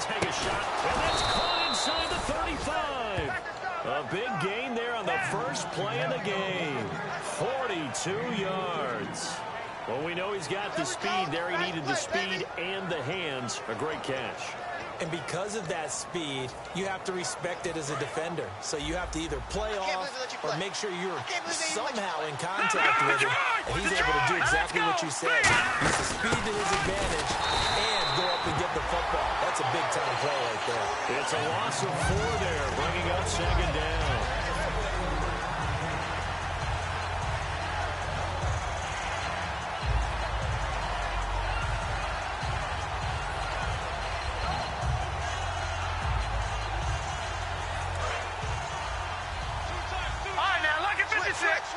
to take a shot, and that's caught inside the 35. A big gain there on the first play of the game. 42 yards. Well, we know he's got the speed there. He needed the speed and the hands. A great catch. And because of that speed, you have to respect it as a defender. So you have to either play off or make sure you're somehow in contact with him. And he's able to do exactly what you said. Use the speed to his advantage and go up and get the football. That's a big-time play right there. It's a loss of 4 there, bringing up second down.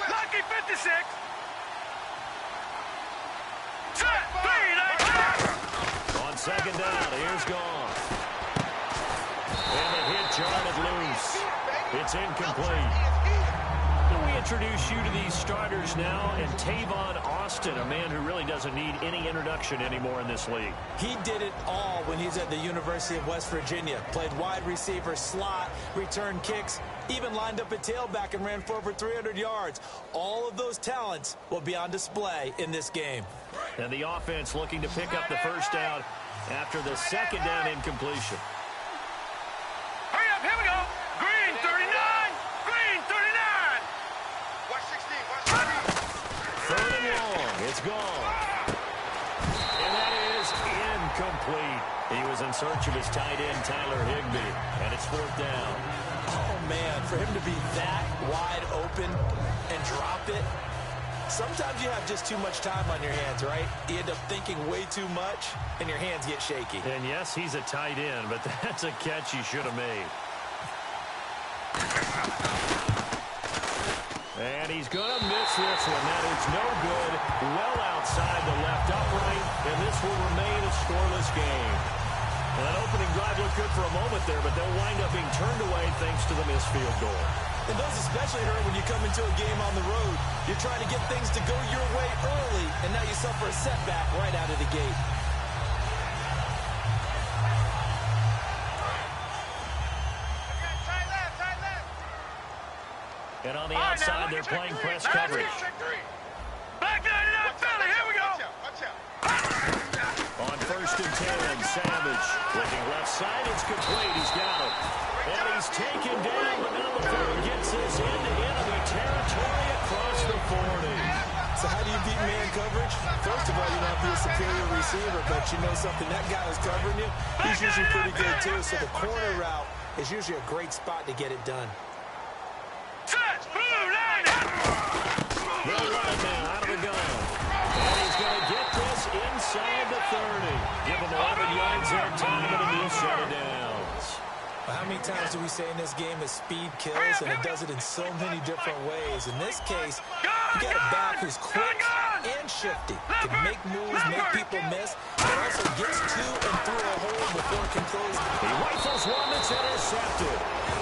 Lucky 56. On second down, here's gone. And the hit jarred loose. It's incomplete. We introduce you to these starters now, and Tavon Austin, a man who really doesn't need any introduction anymore in this league. He did it all when he's at the University of West Virginia. Played wide receiver, slot, returned kicks, even lined up at tailback and ran for over 300 yards. All of those talents will be on display in this game. And the offense looking to pick up the first down after the second down incompletion. Hurry up, here we go. Green 39. Green 39. Watch 16. Watch 16. Third and long. It's gone. And that is incomplete. He was in search of his tight end, Tyler Higbee. And it's fourth down. Oh, man, for him to be that wide open and drop it. Sometimes you have just too much time on your hands, right? You end up thinking way too much, and your hands get shaky. And yes, he's a tight end, but that's a catch he should have made. And he's going to miss this one. That is no good. Well outside the left upright, and this will remain a scoreless game. Well, that opening drive looked good for a moment there, but they'll wind up being turned away thanks to the missed field goal. And those especially hurt when you come into a game on the road. You're trying to get things to go your way early, and now you suffer a setback right out of the gate. And on the outside, they're playing press coverage. Back 99, Philly, here we go. On first and 10, Savage looking left side. It's complete. He's got it. And he's taken down, but now before he gets this into enemy territory across the 40. So how do you beat man coverage? First of all, you don't have to be a superior receiver, but you know something, that guy who's covering you, he's usually pretty good too. So the corner route is usually a great spot to get it done. They'll run it now out of the gun. And he's going to get this inside the 30. Give him 11 yards that time and a new set of downs. Well, how many times do we say in this game that speed kills, and it does it in so many different ways? In this case, you got a back who's quick and shifty, can make moves, make people miss, but also gets to and through a hole before it can close. He rifles one that's intercepted.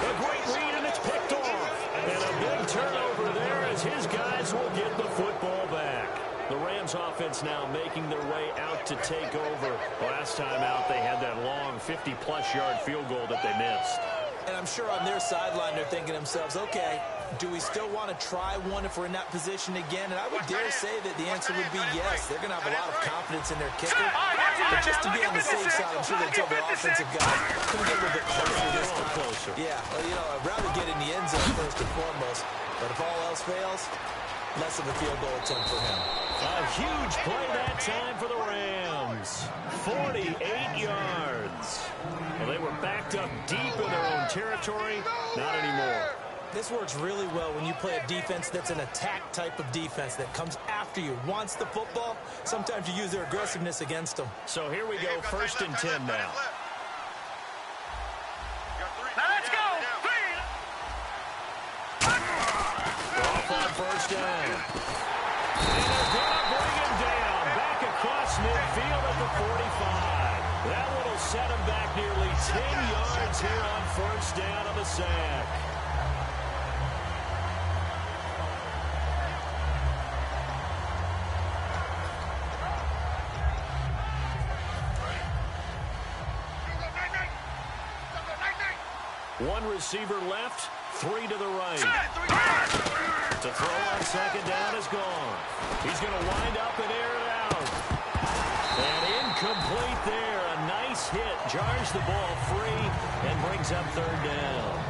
A great read, and it's picked off. And a big turnover there as his guys will get the football back. The Rams offense now making their way out to take over. Last time out, they had that long 50-plus yard field goal that they missed. And I'm sure on their sideline they're thinking to themselves, okay, do we still want to try one if we're in that position again? And I would dare say that the answer would be yes. They're going to have a lot of confidence in their kicker. But just to be on the safe side, I'm sure they tell their offensive guys, can we get a little bit closer this time? Closer. Yeah, well, you know, I'd rather get in the end zone first and foremost. But if all else fails, less of a field goal attempt for him. A huge play that time for the Rams. 48 yards. Well, they were backed up deep in their own territory. Not anymore. This works really well when you play a defense that's an attack type of defense that comes after you, wants the football. Sometimes you use their aggressiveness against them. So here we go, first and 10 now. Now let's go. Off on first down. And they're going to bring him down. Back across midfield at the 45. That one will set him back nearly 10 yards here on first down on the sack. One receiver left, three to the right. To throw on second down is gone. He's going to wind up and air it out. And incomplete there. A nice hit. Jars the ball free and brings up third down.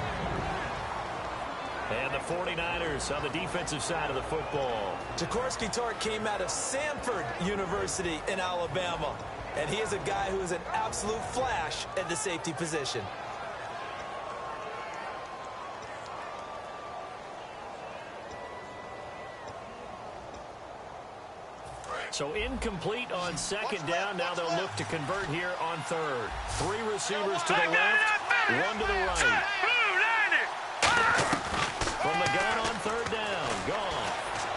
And the 49ers on the defensive side of the football. Jaworski Tartt came out of Samford University in Alabama. And he is a guy who is an absolute flash at the safety position. So incomplete on second down. Now they'll look to convert here on third. Three receivers to the left, one to the right. From the gun on third down, gone.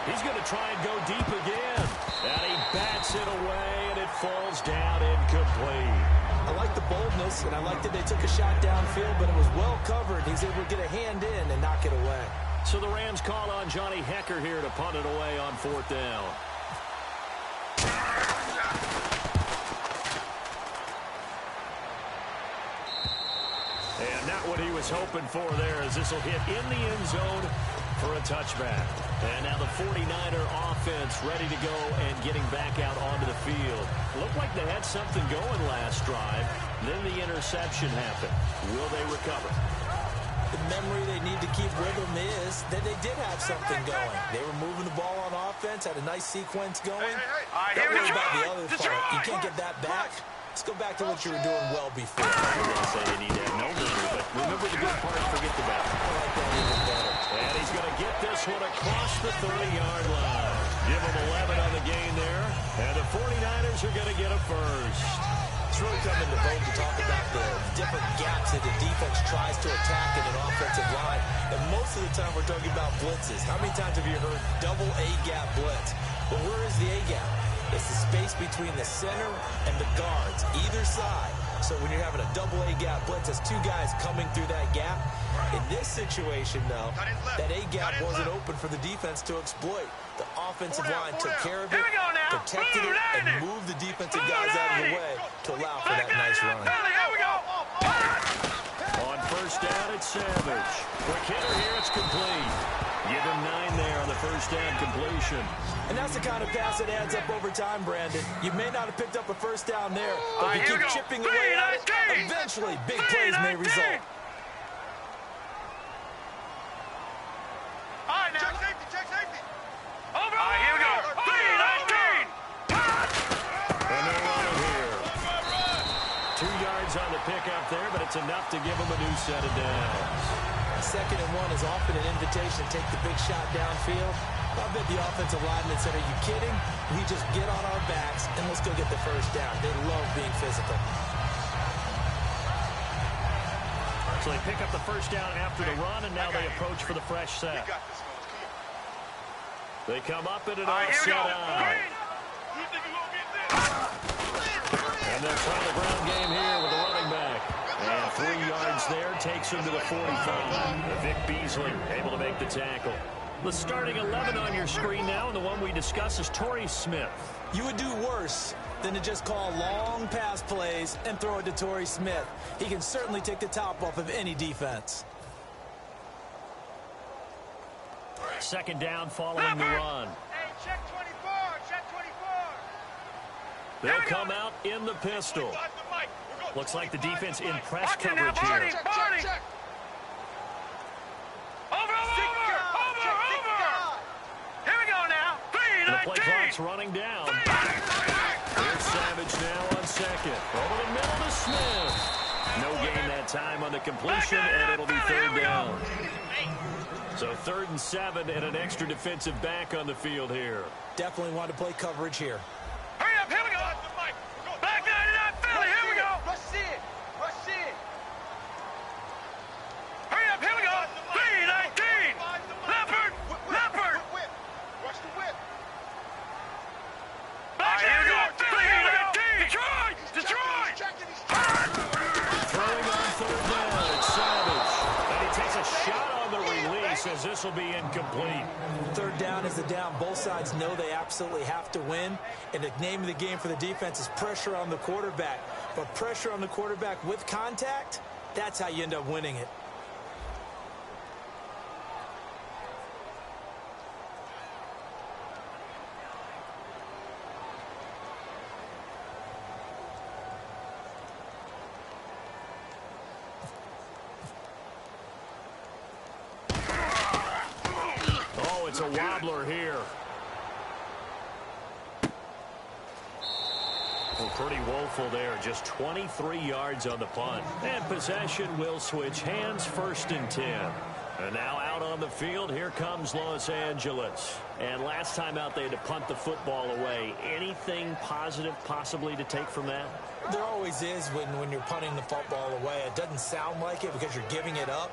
He's going to try and go deep again. And he bats it away, and it falls down incomplete. I like the boldness, and I like that they took a shot downfield, but it was well covered. He's able to get a hand in and knock it away. So the Rams call on Johnny Hecker here to punt it away on fourth down. And not what he was hoping for there, as this will hit in the end zone for a touchback. And now the 49er offense ready to go and getting back out onto the field. Looked like they had something going last drive. Then the interception happened. Will they recover? The memory they need to keep with them is that they did have something going. They were moving the ball on offense, had a nice sequence going. Don't worry about the other part. You can't get that back. Let's go back to what you were doing well before. They say they need to have no memory, but remember the good part, forget the bad. I like that even better. And he's going to get this one across the 30-yard line. Give him 11 on the gain there. And the 49ers are going to get a first. It's really coming to vote to talk about the different gaps that the defense tries to attack in an offensive line. And most of the time we're talking about blitzes. How many times have you heard double A-gap blitz? Well, where is the A-gap? It's the space between the center and the guards, either side. So when you're having a double A-gap blitz, that's two guys coming through that gap. In this situation, though, that A-gap wasn't open for the defense to exploit. The offensive line took care of it, protected it, and moved the defensive guys out of the way to allow for that nice run. On first down, it's Savage. Quick hitter here, it's complete. Give him 9 there on the first down completion. And that's the kind of pass that adds up over time, Brandon. You may not have picked up a first down there, but if you keep chipping away at it, eventually big plays may result. All right, now. Check safety. Over. All right, here we go. 3-19. And they're running here. 2 yards on the pickup there, but it's enough to give them a new set of downs. 2nd and 1 is often an invitation to take the big shot downfield. I bet the offensive lineman said, are you kidding? We just get on our backs and let's go get the first down. They love being physical. So they pick up the first down after the run, and now they approach for the fresh set. They come up in an offset eye. And they'll try the ground game here with the running back. And 3 yards there takes him to the 45. Vic Beasley able to make the tackle. The starting 11 on your screen now, and the one we discuss is Torrey Smith. You would do worse than to just call long pass plays and throw it to Torrey Smith. He can certainly take the top off of any defense. Second down following the run. Hey, check 24. Check 24. They'll come out in the pistol. Looks like the defense in press coverage here. Check. Over. Here we go now. The play clock's running down. Here's Savage now on second. Over the middle to Smith. No gain that time on the completion, and it'll be third down. So 3rd and 7 and an extra defensive back on the field here. Definitely want to play coverage here. Hurry up, here we go. Back 99 Philly, here we go. Rush it. Hurry up, here we go. 3-19. Leopard. Watch the whip. Back here we go. 3-19. Detroit. Throwing on third down, it's Savage. And he takes a shot on the release as this will be incomplete. Third down is the down. Both sides know they absolutely have to win. And the name of the game for the defense is pressure on the quarterback. But pressure on the quarterback with contact, that's how you end up winning it. it's a wobbler here. Well, pretty woeful there. Just 23 yards on the punt. And possession will switch hands, 1st and 10. And now out on the field, here comes Los Angeles. And last time out, they had to punt the football away. Anything positive possibly to take from that? There always is when you're punting the football away. It doesn't sound like it because you're giving it up,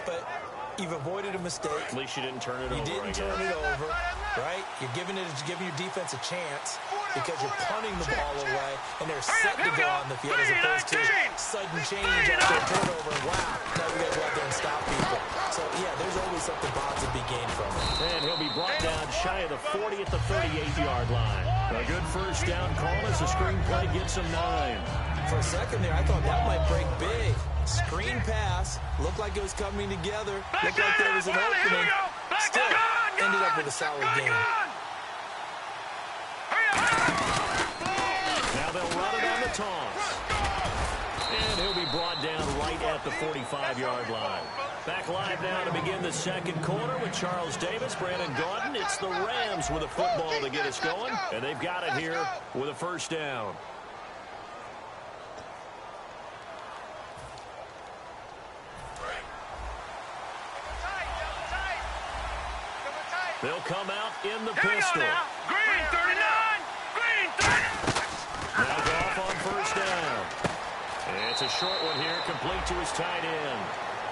but you've avoided a mistake. At least you didn't turn it over. You didn't turn it over, right? You're giving your defense a chance because you're punting the ball away, and they're set to go on the field as opposed to sudden change after a turnover. Wow, now we got to go out there and stop people. So, yeah, there's always something positive to be gained from it. And he'll be brought down shy of the 40 at the 38-yard line. A good first down call as the screen play gets him 9. For a second there, I thought that might break big. Screen pass. Looked like it was coming together. Looked like there was an opening. Still, ended up with a solid game. Now they'll run it on the toss. And he'll be brought down right at the 45-yard line. Back live now to begin the second quarter with Charles Davis, Brandon Gaudin. It's the Rams with a football to get us going, and they've got it here with a first down. They'll come out in the pistol. Green 39! Green 30! Now Goff on first down. It's a short one here, complete to his tight end.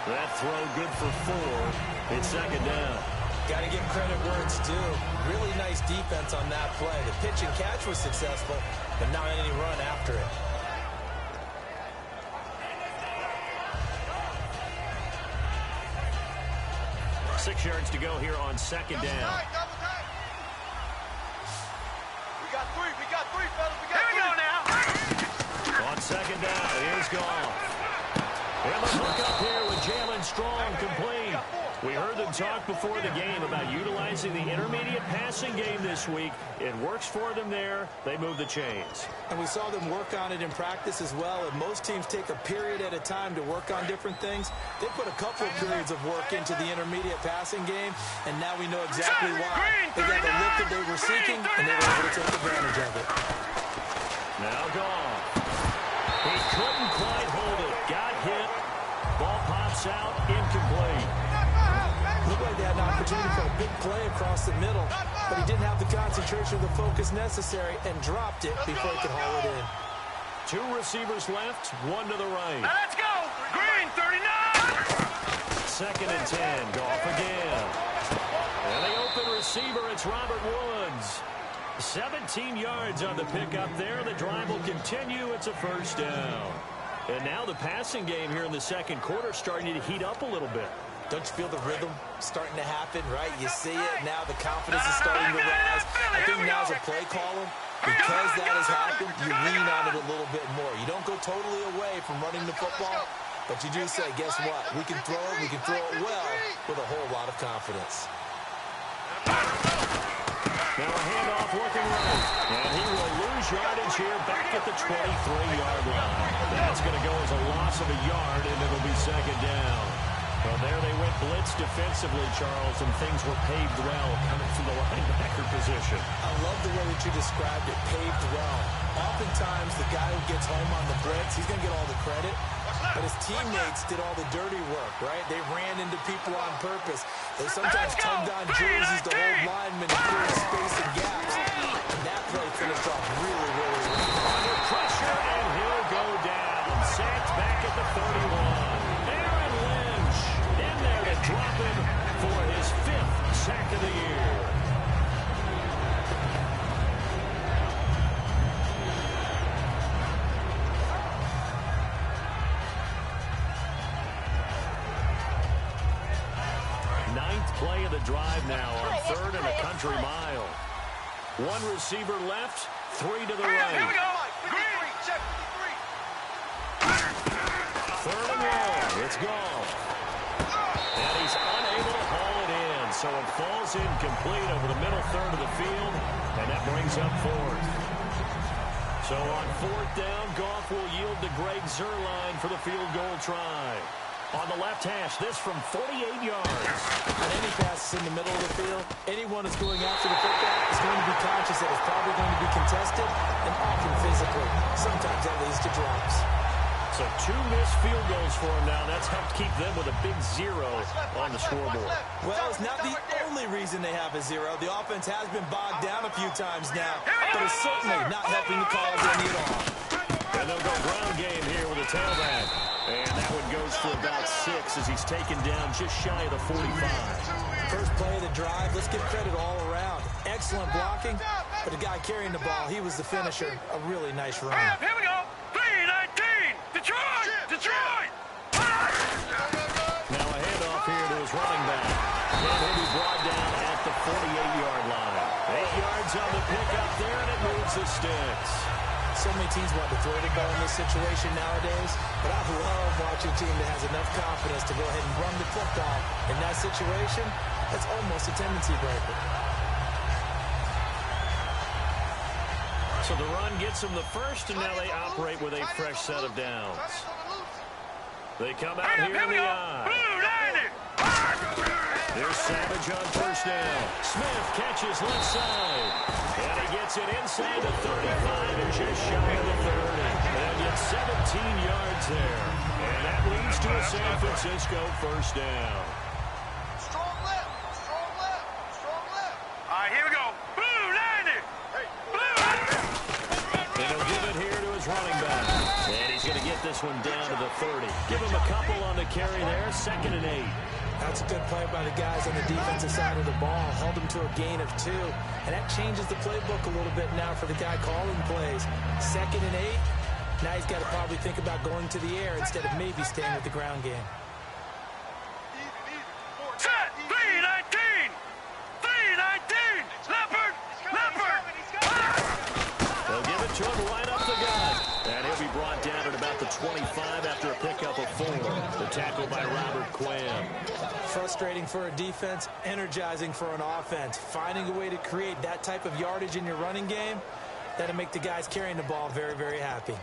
That throw good for 4. It's second down. Got to give credit where it's due. Really nice defense on that play. The pitch and catch was successful, but not any run after it. Six yards to go here on second down. We got three, fellas. Here we go now. On second down, here's Goff. And the hook up here with Jalen Strong complete. We heard them talk before the game about utilizing the intermediate passing game this week. It works for them there. They move the chains. And we saw them work on it in practice as well. And most teams take a period at a time to work on different things. They put a couple of periods of work into the intermediate passing game, and now we know exactly why. They got the lift that they were seeking, and they were able to take advantage of it. Now Goff. He couldn't quite hold it. Got hit. Ball pops out. Incomplete. Looked like they had an opportunity for a big play across the middle, but he didn't have the concentration or the focus necessary and dropped it before he could haul it in. 2 receivers left, 1 to the right. Now let's go. Green 39! Second and 10. Goff again. And the open receiver, it's Robert Woods. 17 yards on the pickup there. The drive will continue. It's a first down. And now the passing game here in the second quarter starting to heat up a little bit. Don't you feel the rhythm starting to happen, right? You see it now. The confidence is starting to rise. I think now's a play caller. Because that has happened, you lean on it a little bit more. You don't go totally away from running the football, but you do say, guess what? We can throw it. We can throw it well with a whole lot of confidence. Now a handoff looking right. And he will lose yardage here back at the 23-yard line. That's going to go as a loss of a yard, and it'll be second down. Well, there they went blitz defensively, Charles, and things were paved well coming from the linebacker position. I love the way that you described it, paved well. Oftentimes, the guy who gets home on the blitz, he's going to get all the credit, but his teammates did all the dirty work, right? They ran into people on purpose. They sometimes tugged on jerseys to hold linemen and clear space and gaps. And that play finished off really, really well. Under pressure, and he'll go down. Sacked back at the 31. Drop him for his 5th sack of the year. Ninth play of the drive now on 3rd and a country mile. 1 receiver left, 3 to the right. Here we go. 3rd and long. It's gone. And he's unable to haul it in, so it falls incomplete over the middle third of the field, and that brings up 4th. So on 4th down, Goff will yield to Greg Zuerlein for the field goal try. On the left hash, this from 48 yards. On any passes in the middle of the field, anyone that's going after the football is going to be conscious that it's probably going to be contested and often physically. Sometimes that leads to drops. So 2 missed field goals for him now. That's helped keep them with a big 0 on the scoreboard. Well, it's not the only reason they have a 0. The offense has been bogged down a few times now, but it's certainly not helping the cause any at all. And they'll go ground game here with a tailback. And that one goes for about 6 as he's taken down just shy of the 45. First play of the drive, let's give credit all around. Excellent blocking, but the guy carrying the ball, he was the finisher. A really nice run. Here we go. 3-19. Detroit! Detroit! Now a handoff here to his running back. And he'll be brought down at the 48-yard line. 8 yards on the pickup there, and it moves the sticks. So many teams want to throw the ball in this situation nowadays, but I love watching a team that has enough confidence to go ahead and run the football. In that situation, that's almost a tendency breaker. So the run gets them the first, and now they operate with a fresh set of downs. They come out here in the I. There's Savage on first down. Smith catches left side. And he gets it inside the 35 and just shy of the 30. And gets 17 yards there. And that leads to a San Francisco first down. Strong left. Strong left. Strong left. All right, here we go. Blue 90. Blue. And he'll give it here to his running back. And he's going to get this one down to the 30. Give him a couple on the carry there. 2nd and 8. That's a good play by the guys on the defensive side of the ball. Held them to a gain of 2. And that changes the playbook a little bit now for the guy calling plays. 2nd and 8. Now he's got to probably think about going to the air instead of maybe staying with the ground game. Set. 3-19. 3-19. Leopard. Leopard. They'll give it to him right up the gut. And he'll be brought down at about the 25 after a pickup of 4. The tackle by Robert Quinn. Frustrating for a defense, energizing for an offense. Finding a way to create that type of yardage in your running game, that'll make the guys carrying the ball very, very happy.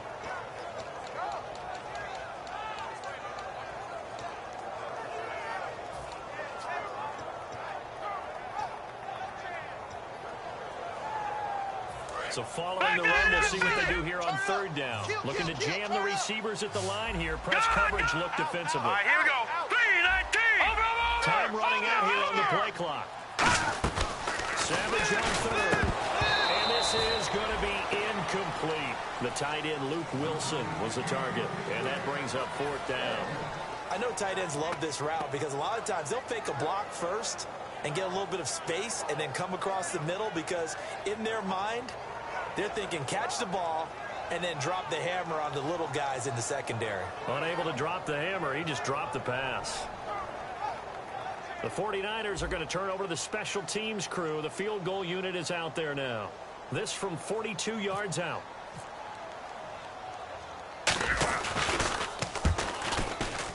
So following the run, we'll see what they do here on 3rd down. Looking to jam the receivers at the line here. Press coverage look defensively. All right, here we go. 3-19. Time running out here on the play clock. Savage on 3rd. And this is going to be incomplete. The tight end, Luke Wilson, was the target. And that brings up 4th down. I know tight ends love this route because a lot of times they'll fake a block first and get a little bit of space and then come across the middle because in their mind, they're thinking catch the ball and then drop the hammer on the little guys in the secondary. Unable to drop the hammer, he just dropped the pass. The 49ers are going to turn over to the special teams crew. The field goal unit is out there now. This from 42 yards out.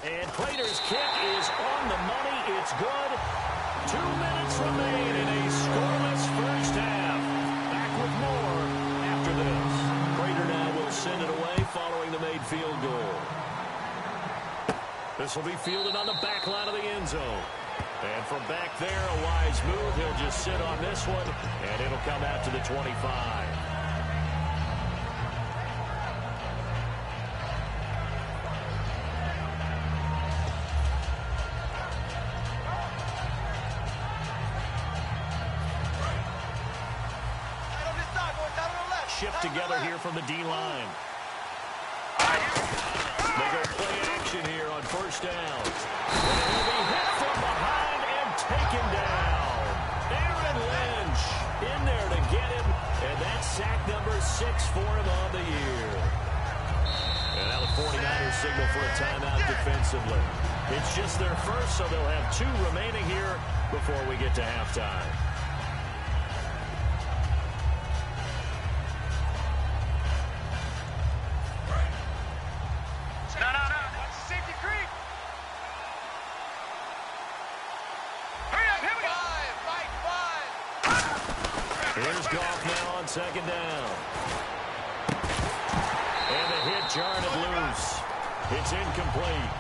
And Prater's kick is on the money. It's good. 2 minutes remain in a scoreless first half. Back with more after this. Prater now will send it away following the made field goal. This will be fielded on the back line of the end zone. And from back there, a wise move. He'll just sit on this one, and it'll come out to the 25. Shift together here from the D-line. They go play action here on first down. And he'll be hit from behind and taken down. Aaron Lynch in there to get him. And that's sack number 6 for him on the year. And now the 49ers signal for a timeout defensively. It's just their first, so they'll have 2 remaining here before we get to halftime. Here's Goff now on second down. And the hit jarred it loose. It's incomplete.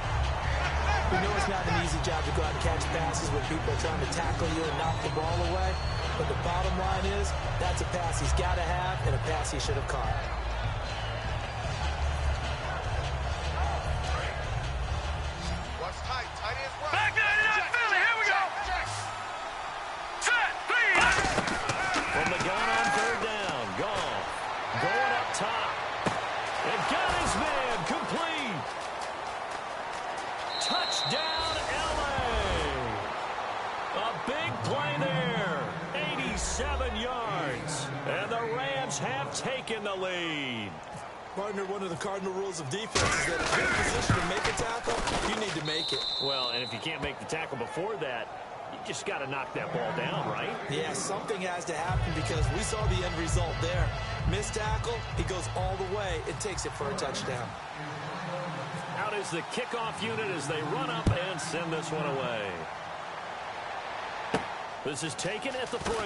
We know it's not an easy job to go out and catch passes when people are trying to tackle you and knock the ball away. But the bottom line is, that's a pass he's got to have and a pass he should have caught. Watch tight. Tight ends right. Back to the Philly. Here we go. Set. Please. From the gun on third down. Goff going up top. And got his man complete. Touchdown, L.A. A big play there. 87 yards. And the Rams have taken the lead. Partner, one of the cardinal rules of defense is that if you're in position to make a tackle, you need to make it. Well, and if you can't make the tackle before that, you just got to knock that ball down, right? Yeah, something has to happen because we saw the end result there. Missed tackle, he goes all the way and takes it for a touchdown. Out is the kickoff unit as they run up and send this one away. This is taken at the 3.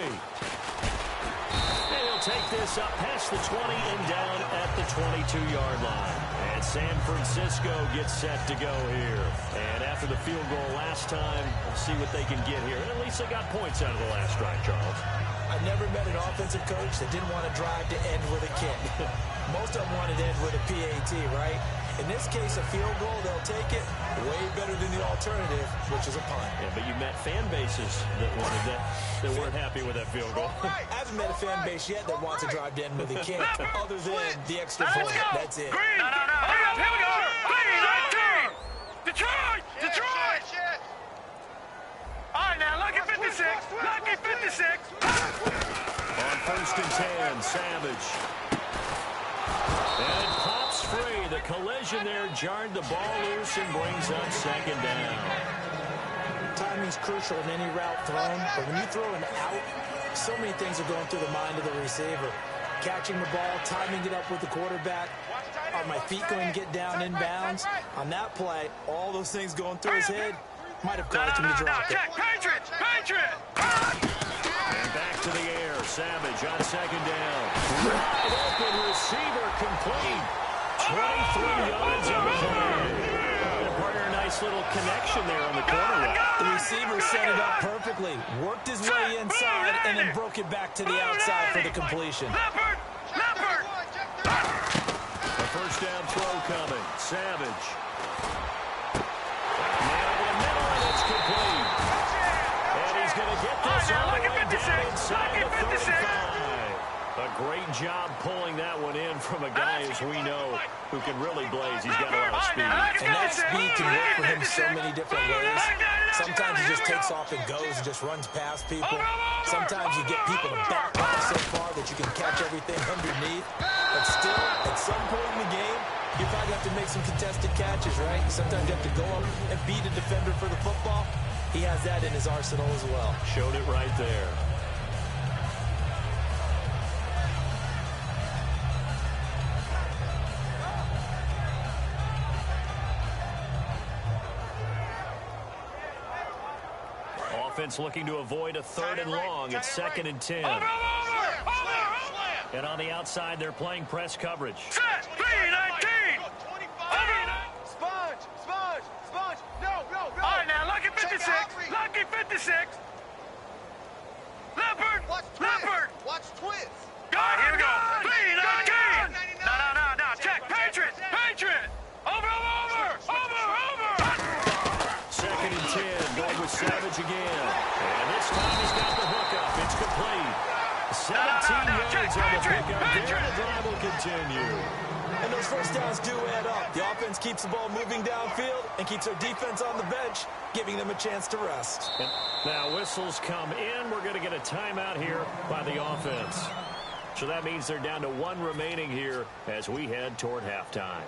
And he'll take this up past the 20 and down at the 22-yard line. And San Francisco gets set to go here. And after the field goal last time, we'll see what they can get here. And at least they got points out of the last drive, Charles. I've never met an offensive coach that didn't want to drive to end with a kick. Most of them wanted to end with a PAT, right? In this case, a field goal, they'll take it way better than the alternative, which is a punt. Yeah, but you met fan bases that wanted that weren't happy with that field goal. I haven't met a fan base yet that wants to drive to end with a kick, other than the extra point. That's it. Green. No. Here we go. Green. 19. Detroit. All right, now, lucky 56. Lucky 56. On first and 10, Savage. And it pops free. The collision there jarred the ball loose and brings up second down. Timing's crucial in any route thrown, but when you throw an out, so many things are going through the mind of the receiver. Catching the ball, timing it up with the quarterback. Are my feet going to get down inbounds? On that play, all those things going through his head might have caused him to drop it. Patriots. And back to the air. Savage on second down. Wide open receiver complete. 23 yards on the play. Partner, a nice little connection there on the corner route. The receiver set it up perfectly. Worked his way inside and then broke it back to the outside for the completion. Leopard. A first down throw coming. Savage. Now to the middle, and it's complete. And he's going to get this all the way down inside the 35. A great job pulling that one in from a guy, as we know, who can really blaze. He's got a lot of speed. And that speed can work for him so many different ways. Sometimes he just takes off and goes and just runs past people. Sometimes you get people to back off so far that you can catch everything underneath. But still, at some point in the game, you probably have to make some contested catches, right? Sometimes you have to go up and beat a defender for the football. He has that in his arsenal as well. Showed it right there. Offense looking to avoid a third and long. It's second and 10. And on the outside, they're playing press coverage. Set. 3-19. Sponge. No. All right, now, lucky 56. Lucky 56. Leopard. Watch twist. All right, here we go. 3-19. No. Check. Patriot. Over. Second and 10, going with Savage again. And this time he's got the hook up. It's complete. 17 yards on the pickup there. The drive will continue. And those first downs do add up. The offense keeps the ball moving downfield and keeps their defense on the bench, giving them a chance to rest. And now whistles come in. We're going to get a timeout here by the offense. So that means they're down to one remaining here as we head toward halftime.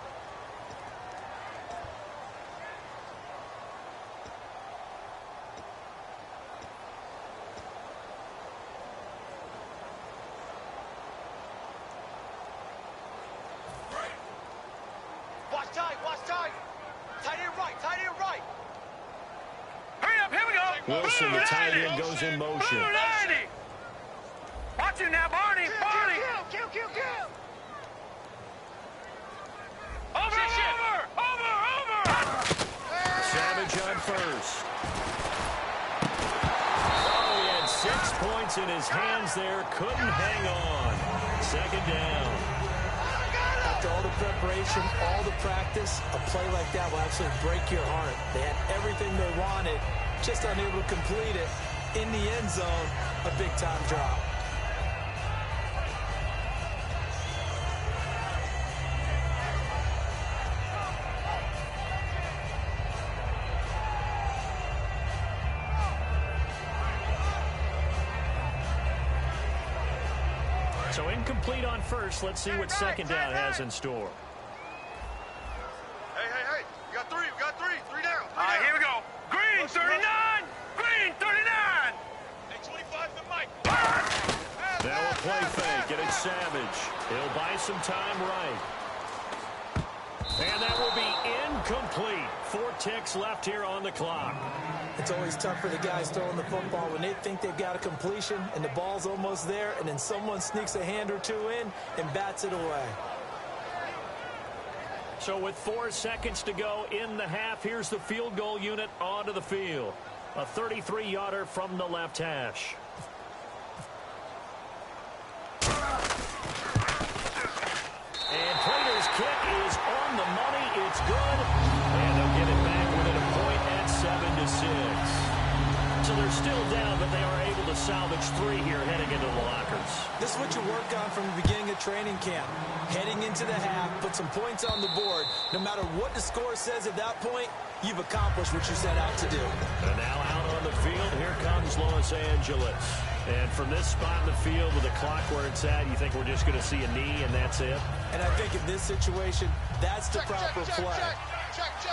Tight end right. Hurry up, here we go. Wilson, the tight end, goes in motion. Watch him now, Barney. Kill. Over. Savage on first. Oh, he had 6 points in his hands there. Couldn't hang on. Second down. After all the preparation, all the practice, a play like that will absolutely break your heart. They had everything they wanted, just unable to complete it. In the end zone, a big-time drop. So incomplete on first. Let's see what second down has in store. Hey, we got three. Three down. All right, here we go. Green, 39. Green, 39. Hey, 25 to Mike. Now a play fake, and it's Savage. He'll buy some time right. And that will be incomplete. 4 ticks left here on the clock. It's always tough for the guys throwing the football when they think they've got a completion and the ball's almost there, and then someone sneaks a hand or two in and bats it away. So with 4 seconds to go in the half, here's the field goal unit onto the field. A 33-yarder from the left hash. And Prater's kick is on the money. It's good. And they'll get it back within a point at 7-6. So they're still down, but they are able to salvage 3 here heading into the lockers. This is what you work on from the beginning of training camp. Heading into the half, put some points on the board. No matter what the score says at that point, you've accomplished what you set out to do. And now out on the field, here comes Los Angeles. And from this spot in the field with the clock where it's at, you think we're just going to see a knee and that's it? And I think in this situation, that's the proper play.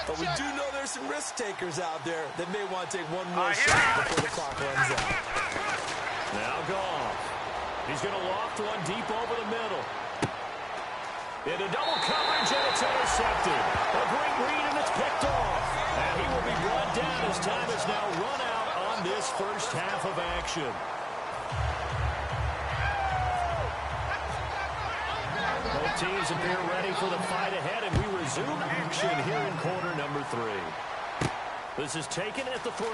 But we do know there's some risk takers out there that may want to take one more shot before the clock runs out. Now Goff. He's going to loft one deep over the middle. Into double coverage, and it's intercepted. A great read, and it's picked off. And he will be brought down as time is now run out on this first half of action. Both teams appear ready for the fight ahead, and we resume action here in quarter number 3. This is taken at the 3.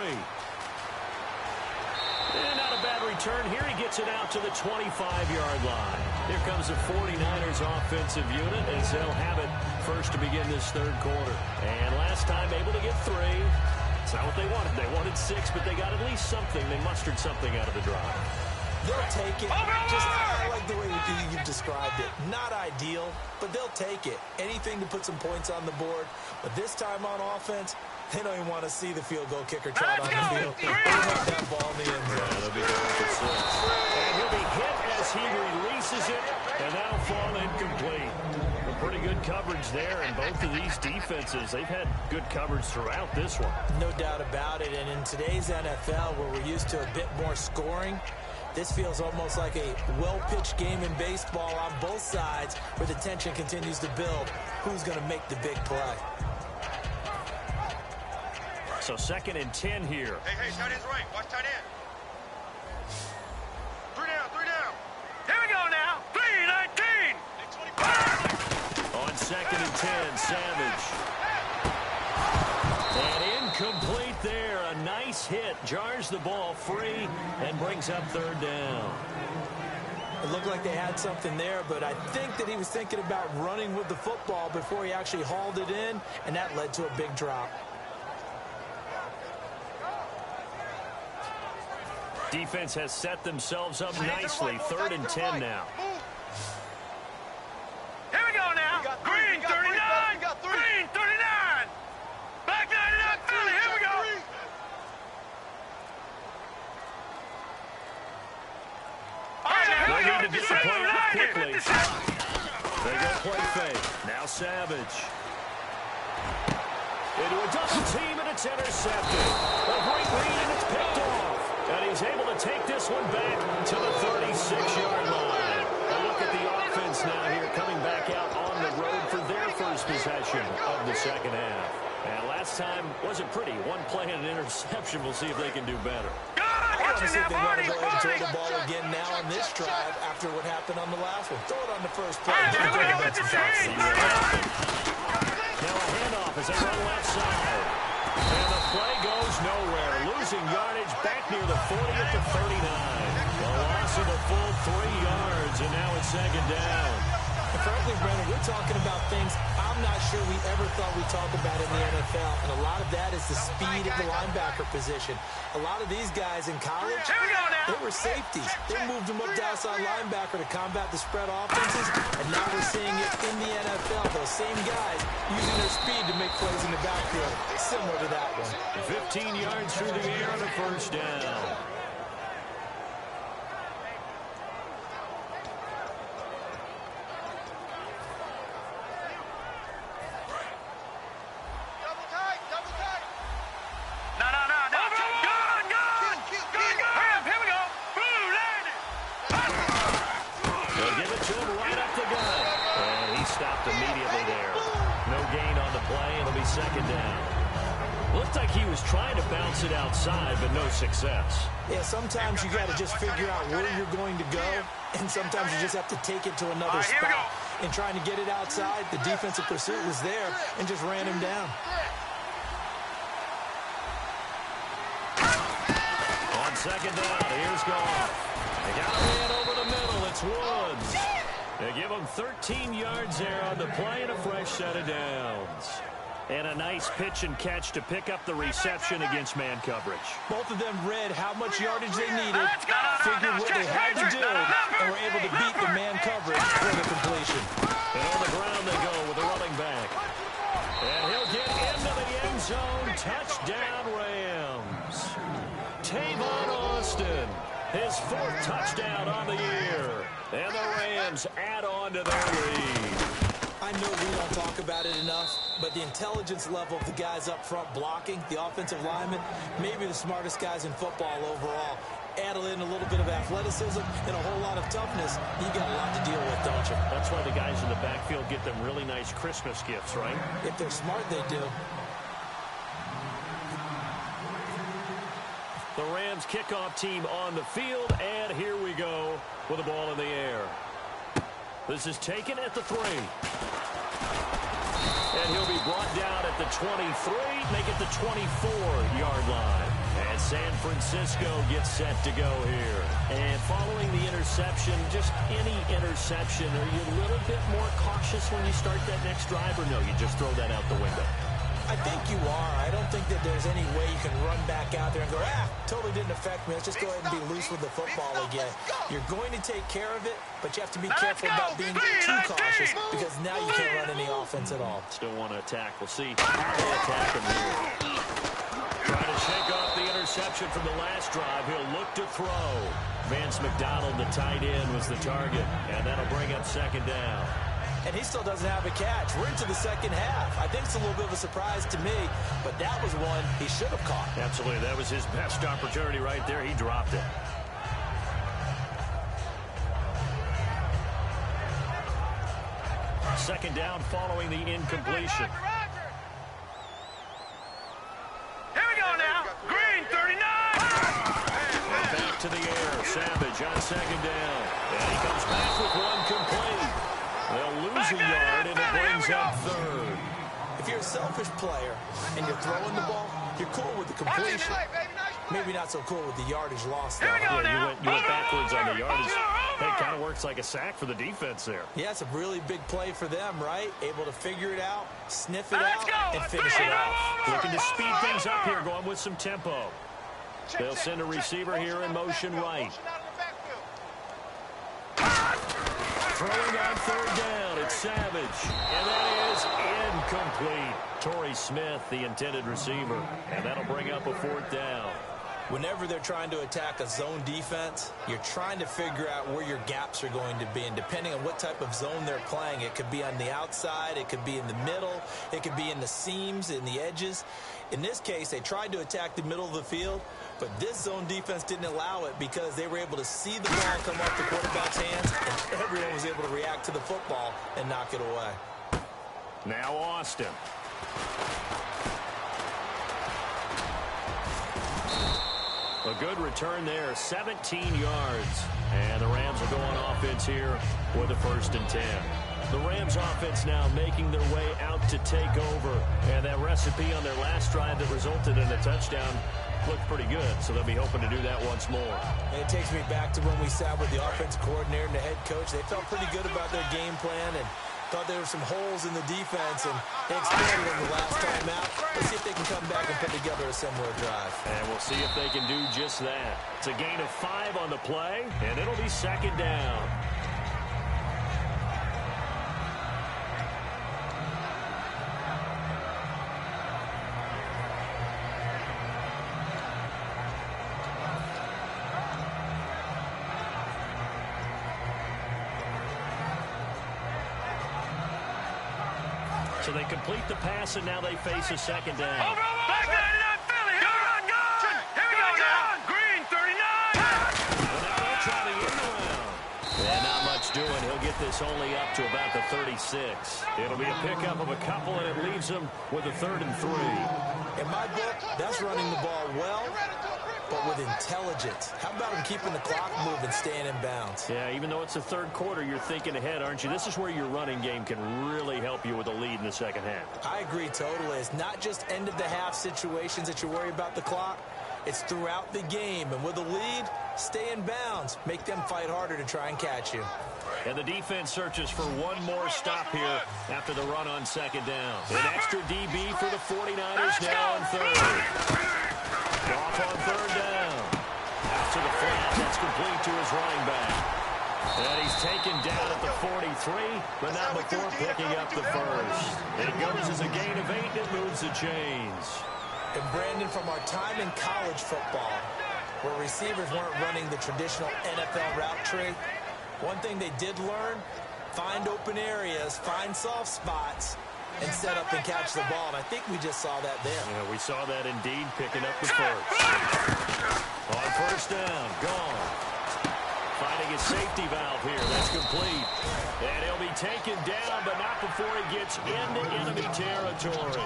And not a bad return here. He gets it out to the 25-yard line. Here comes the 49ers offensive unit as they'll have it first to begin this third quarter. And last time able to get 3. It's not what they wanted. They wanted 6, but they got at least something. They mustered something out of the drive. They'll take it. Just I like the way you've described it. Not ideal, but they'll take it. Anything to put some points on the board. But this time on offense, they don't even want to see the field goal kicker trot on the field. They want that ball in the end zone. Yeah, they'll be going for 6. And he'll be hit as he releases it, and that'll fall incomplete. A pretty good coverage there, and both of these defenses, they've had good coverage throughout this one. No doubt about it, and in today's NFL, where we're used to a bit more scoring, this feels almost like a well-pitched game in baseball on both sides where the tension continues to build. Who's going to make the big play? So 2nd and 10 here. Hey, tight end's right. Watch tight end. 3 down. Here we go now. 3-19. On 2nd and 10, Savage. And incomplete there. A nice hit. Jars the ball free and brings up 3rd down. It looked like they had something there, but I think that he was thinking about running with the football before he actually hauled it in, and that led to a big drop. Defense has set themselves up nicely. 3rd and 10 now. Here we go now. Green, 39. Green, 39. Back 99, Philly. Here we go. They need to get the play off quickly. They go play fake. Now Savage. Into a double team, and it's intercepted. A great read, and it's picked off. And he's able to take this one back to the 36-yard line. A look at the offense now here, coming back out on the road for their first possession of the second half. And last time wasn't pretty. One play and an interception. We'll see if they can do better. I want to see if they want to go ahead and throw the ball again now on this drive after what happened on the last one. Throw it on the first play. Now a handoff as they run left side. And the play goes second down. And frankly, Brendan, we're talking about things I'm not sure we ever thought we'd talk about in the NFL. And a lot of that is the speed of the linebacker position. A lot of these guys in college, they were safeties. They moved them up to outside linebacker to combat the spread offenses. And now we're seeing it in the NFL. Those same guys using their speed to make plays in the backfield. Similar to that one. 15 yards through the air on a first down. Second down. Looked like he was trying to bounce it outside, but no success. Yeah, sometimes you got to just figure out where you're going to go, and sometimes you just have to take it to another spot. And trying to get it outside, the defensive pursuit was there and just ran him down. On second down, here's Goff. They got a man over the middle. It's Woods. They give him 13 yards there on the play and a fresh set of downs. And a nice pitch and catch to pick up the reception against man coverage. Both of them read how much yardage they needed, figured what they had to do, and were able to beat the man coverage for the completion. And on the ground they go with the running back. And he'll get into the end zone. Touchdown, Rams. Tavon Austin, his 4th touchdown on the year. And the Rams add on to their lead. I know we don't talk about it enough, but the intelligence level of the guys up front blocking, the offensive linemen, maybe the smartest guys in football overall. Add in a little bit of athleticism and a whole lot of toughness. You got a lot to deal with, don't you? That's why the guys in the backfield get them really nice Christmas gifts, right? If they're smart, they do. The Rams kickoff team on the field, and here we go with the ball in the air. This is taken at the 3. And he'll be brought down at the 23, make it the 24-yard line. And San Francisco gets set to go here. And following the interception, just any interception, are you a little bit more cautious when you start that next drive, or no, you just throw that out the window? I think you are. I don't think that there's any way you can run back out there and go, totally didn't affect me. Let's just go ahead and be loose with the football again. You're going to take care of it, but you have to be careful about being too cautious because now you can't run any offense at all. Still want to attack. We'll see how they attack him here. Trying to shake off the interception from the last drive. He'll look to throw. Vance McDonald, the tight end, was the target, and that'll bring up second down. And he still doesn't have a catch. We're into the second half. I think it's a little bit of a surprise to me, but that was one he should have caught. Absolutely. That was his best opportunity right there. He dropped it. Second down following the incompletion. Here we go now. Green, 39. And back to the air. Savage on second down. And he comes back with one complete. They'll lose a yard, and it brings up 3rd. If you're a selfish player and you're throwing the ball, you're cool with the completion. Maybe not so cool with the yardage loss, though. Yeah, you went backwards on the yardage. Hey, it kind of works like a sack for the defense there. Yeah, it's a really big play for them, right? Able to figure it out, sniff it out, and finish it off. Looking to speed things up here, going with some tempo. They'll send a receiver here in motion right. Throwing on 3rd down, it's Savage. And that is incomplete. Torrey Smith, the intended receiver. And that'll bring up a 4th down. Whenever they're trying to attack a zone defense, you're trying to figure out where your gaps are going to be. And depending on what type of zone they're playing, it could be on the outside, it could be in the middle, it could be in the seams, in the edges. In this case, they tried to attack the middle of the field, but this zone defense didn't allow it because they were able to see the ball come off the quarterback's hands, and everyone was able to react to the football and knock it away. Now Austin. A good return there, 17 yards. And the Rams will go on offense here with a 1st and 10. The Rams offense now making their way out to take over. And that recipe on their last drive that resulted in a touchdown looked pretty good, so they'll be hoping to do that once more. And it takes me back to when we sat with the offensive coordinator and the head coach. They felt pretty good about their game plan and thought there were some holes in the defense, and they exploited them the last time out. Let's see if they can come back and put together a similar drive. And we'll see if they can do just that. It's a gain of 5 on the play, and it'll be second down. So they complete the pass, and now they face a second down. Back 99 Philly. Gun. Here we go now. Green 39. Well, now they'll try the end around. And not much doing. He'll get this only up to about the 36. It'll be a pickup of a couple, and it leaves him with a 3rd and 3. In my book, that's running the ball well, but with intelligence. How about him keeping the clock moving, staying in bounds? Yeah, even though it's the third quarter, you're thinking ahead, aren't you? This is where your running game can really help you with a lead in the second half. I agree totally. It's not just end-of-the-half situations that you worry about the clock. It's throughout the game. And with a lead, stay in bounds. Make them fight harder to try and catch you. And the defense searches for one more stop here after the run on second down. An extra DB for the 49ers now on 3rd. Off on 3rd down. Out to the flat. That's complete to his running back. And he's taken down at the 43, but not before picking up the 1st. It goes as a gain of 8, and it moves the chains. And Brandon, from our time in college football, where receivers weren't running the traditional NFL route tree, one thing they did learn, find open areas, find soft spots, and set up and catch the ball. And I think we just saw that there. Yeah, we saw that indeed, picking up the 1st. On 1st down, gone. Finding a safety valve here. That's complete. And he'll be taken down, but not before he gets into enemy territory.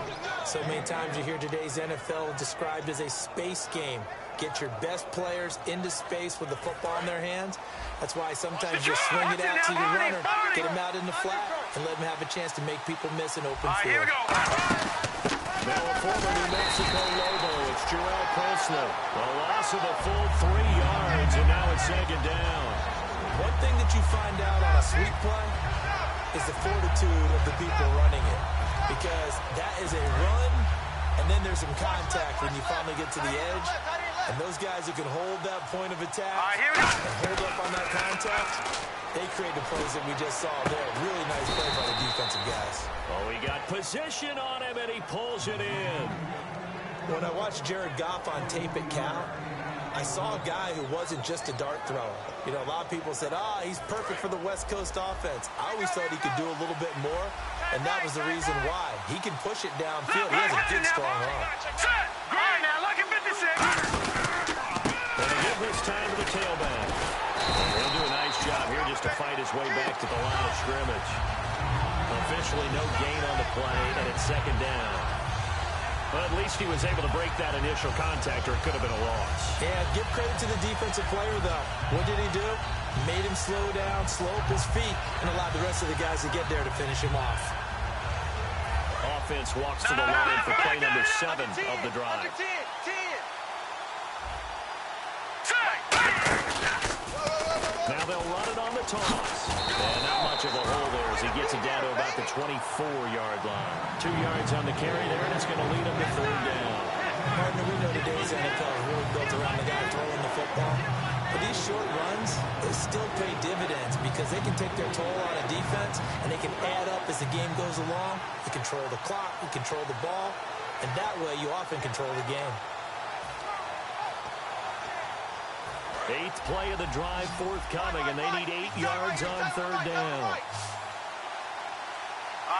So many times you hear today's NFL described as a space game. Get your best players into space with the football in their hands. That's why sometimes you swing it out to your runner, get him out in the flat, and let him have a chance to make people miss an open field. Here we go. Now a former New Mexico Lobo, it's Jarrell Presler. A loss of a full 3 yards, and now it's second down. One thing that you find out on a sweep play is the fortitude of the people running it. Because that is a run, and then there's some contact when you finally get to the edge. And those guys who can hold that point of attack Here we go. and hold up on that contact, they create the plays that we just saw there. Really nice play by the defensive guys. Oh, he got position on him, and he pulls it in. When I watched Jared Goff on tape at Cal, I saw a guy who wasn't just a dart thrower. You know, a lot of people said, he's perfect for the West Coast offense. I always thought he could do a little bit more, and that was the reason why. He can push it downfield. He has a good, strong arm. Set. Green now, lucky 56. And they give this time to the tailback. And he'll do a nice job here just to fight his way back to the line of scrimmage. Officially no gain on the play, and it's second down. But at least he was able to break that initial contact, or it could have been a loss. Yeah, give credit to the defensive player, though. What did he do? Made him slow down, slow up his feet, and allowed the rest of the guys to get there to finish him off. Offense walks to the line for play number 7 of the drive. Now they'll run it on the toss. And not much of a hole there as he gets it down to about the 24-yard line. 2 yards on the carry there, and it's going to lead him to 3rd down. Partner, we know today's NFL is really built around the guy throwing the football. But these short runs, they still pay dividends because they can take their toll on a defense, and they can add up as the game goes along. You control the clock, you control the ball, and that way you often control the game. 8th play of the drive forthcoming, and they need 8 yards on 3rd down. All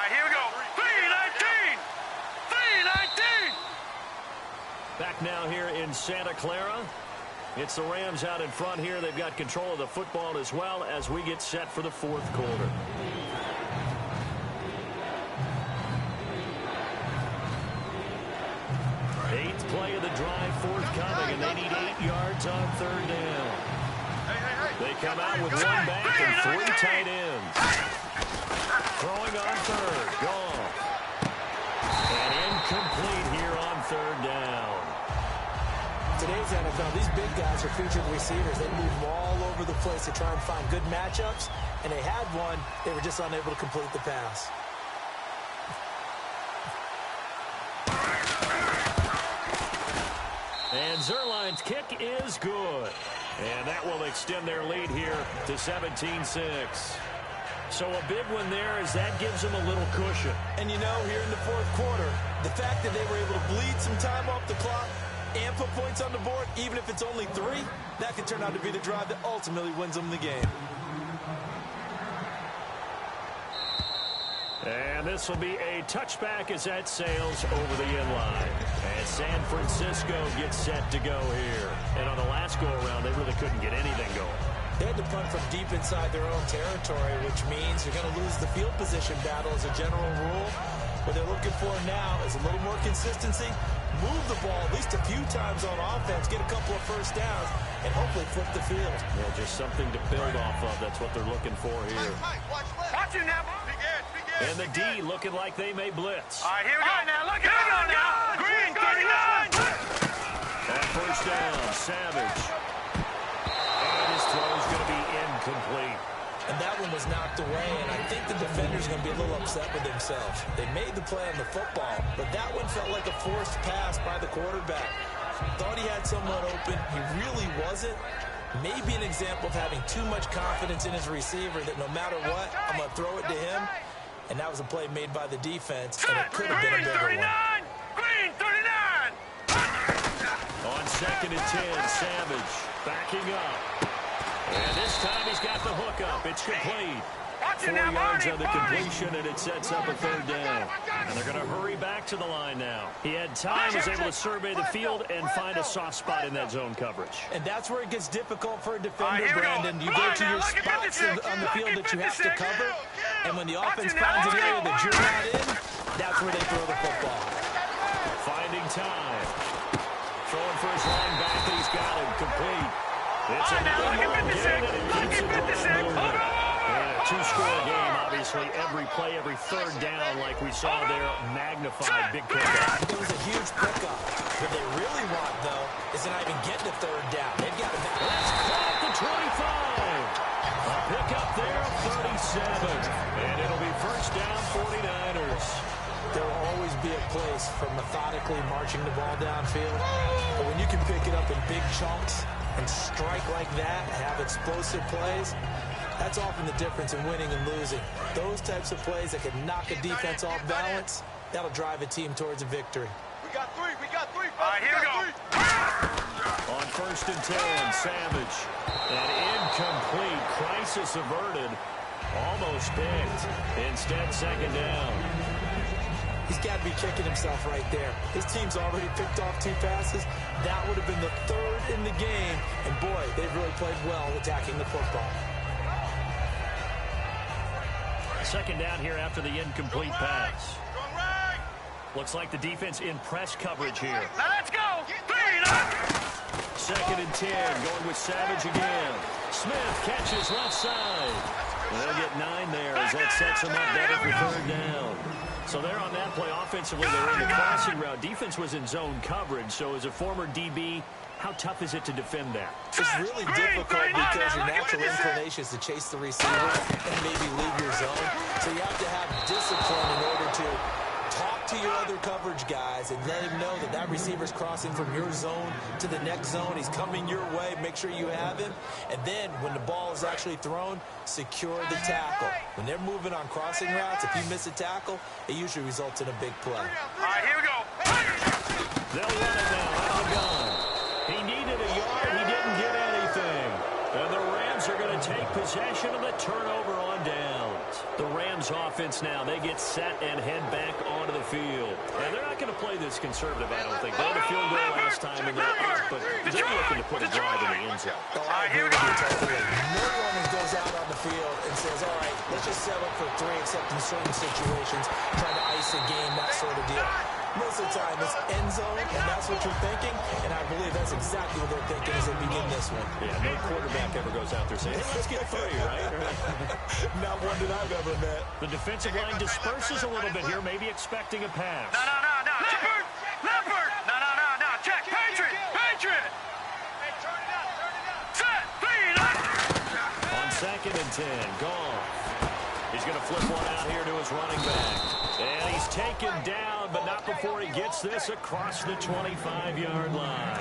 right, here we go. 3-19. 3-19. Back now here in Santa Clara. It's the Rams out in front here. They've got control of the football as well as we get set for the 4th quarter. Eighth play of the drive forthcoming, and they need 8 yards on 3rd down. They come out with one back and 3 tight ends. Throwing on 3rd, gone. And incomplete here on 3rd down. today's NFL, these big guys are featured receivers. They move all over the place to try and find good matchups, and they had one. They were just unable to complete the pass. And Zerline's kick is good. And that will extend their lead here to 17-6. So a big one there as that gives them a little cushion. And you know, here in the fourth quarter, the fact that they were able to bleed some time off the clock and put points on the board, even if it's only 3, that could turn out to be the drive that ultimately wins them the game. And this will be a touchback as that sails over the end line. And San Francisco gets set to go here. And on the last go-around, they really couldn't get anything going. They had to punt from deep inside their own territory, which means you're going to lose the field position battle as a general rule. What they're looking for now is a little more consistency, move the ball at least a few times on offense, get a couple of first downs, and hopefully flip the field. Yeah, just something to build off of. That's what they're looking for here. Watch it now. And the D looking like they may blitz. All right, here we go now. Look at it now. Green 39. On first down, Savage. And his throw is going to be incomplete. And that one was knocked away, and I think the defender's going to be a little upset with himself. They made the play on the football, but that one felt like a forced pass by the quarterback. Thought he had someone open. He really wasn't. Maybe an example of having too much confidence in his receiver that no matter what, I'm going to throw it to him. And that was a play made by the defense, and it could have been a bigger one. Green 39. On 2nd and 10, Savage backing up. And this time he's got the hook up. It's complete. 4 yards on the completion, and it sets up a 3rd down. And they're going to hurry back to the line now. He had time, was able to survey the field and find a soft spot in that zone coverage. And that's where it gets difficult for a defender, Brandon. You go to your spots on the field that you have to cover, and when the offense finds an area that you're not in, that's where they throw the football. Finding time. Throwing for his linebacker. He's got him complete. It's a two-score game, obviously. Every play, every 3rd down, like we saw there, magnified. Big pickup. It was a huge pickup. What they really want, though, is to not even get the 3rd down. They've got to back. Let's call it the 25. A pickup there, 37. And it'll be first down, 49ers. There will always be a place for methodically marching the ball downfield. But when you can pick it up in big chunks and strike like that, have explosive plays, that's often the difference in winning and losing. Those types of plays that can knock a defense off balance, that'll drive a team towards a victory. We got 3. All right, here we go. On 1st and 10, Savage. An incomplete, crisis averted. Almost picked. Instead, 2nd down. He's got to be kicking himself right there. His team's already picked off 2 passes. That would have been the 3rd in the game. And, boy, they've really played well attacking the football. 2nd down here after the incomplete pass. Looks like the defense in press coverage here. Now let's go. 2nd and 10, going with Savage again. Smith catches left side. And they'll get 9 there as that sets them up better for 3rd down. So there on that play, offensively, they're in the crossing route. Defense was in zone coverage, so as a former DB, how tough is it to defend that? It's really difficult because your natural inclination is to chase the receiver and maybe leave your zone. So you have to have discipline in order to talk to your other coverage guys and let him know that that receiver's crossing from your zone to the next zone. He's coming your way. Make sure you have him. And then when the ball is actually thrown, secure the tackle. When they're moving on crossing routes, if you miss a tackle, it usually results in a big play. All right, here we go. They'll run it now out of the gun. He needed a yard. He didn't get anything. And the Rams are going to take possession of the turnover on downs. The Rams offense now, they get set and head back onto the field. And they're not going to play this conservative, I don't think. They had a field goal last time and they're up, but they're looking to put a drive in the end zone. Oh, I agree with you totally. No one goes out on the field and says, all right, let's just settle for 3 except in certain situations, trying to ice a game, that sort of deal. Most of the time, it's end zone, and that's what you're thinking, and I believe that's exactly what they're thinking as they begin this one. Yeah, no quarterback ever goes out there saying, hey, let's get 3, right? Not one that I've ever met. The defensive line disperses a little bit here, maybe expecting a pass. No. Leopard. No. Check. Patriot. 2nd and 10. Goff. He's going to flip one out here to his running back. And he's taken down, but not before he gets this across the 25-yard line.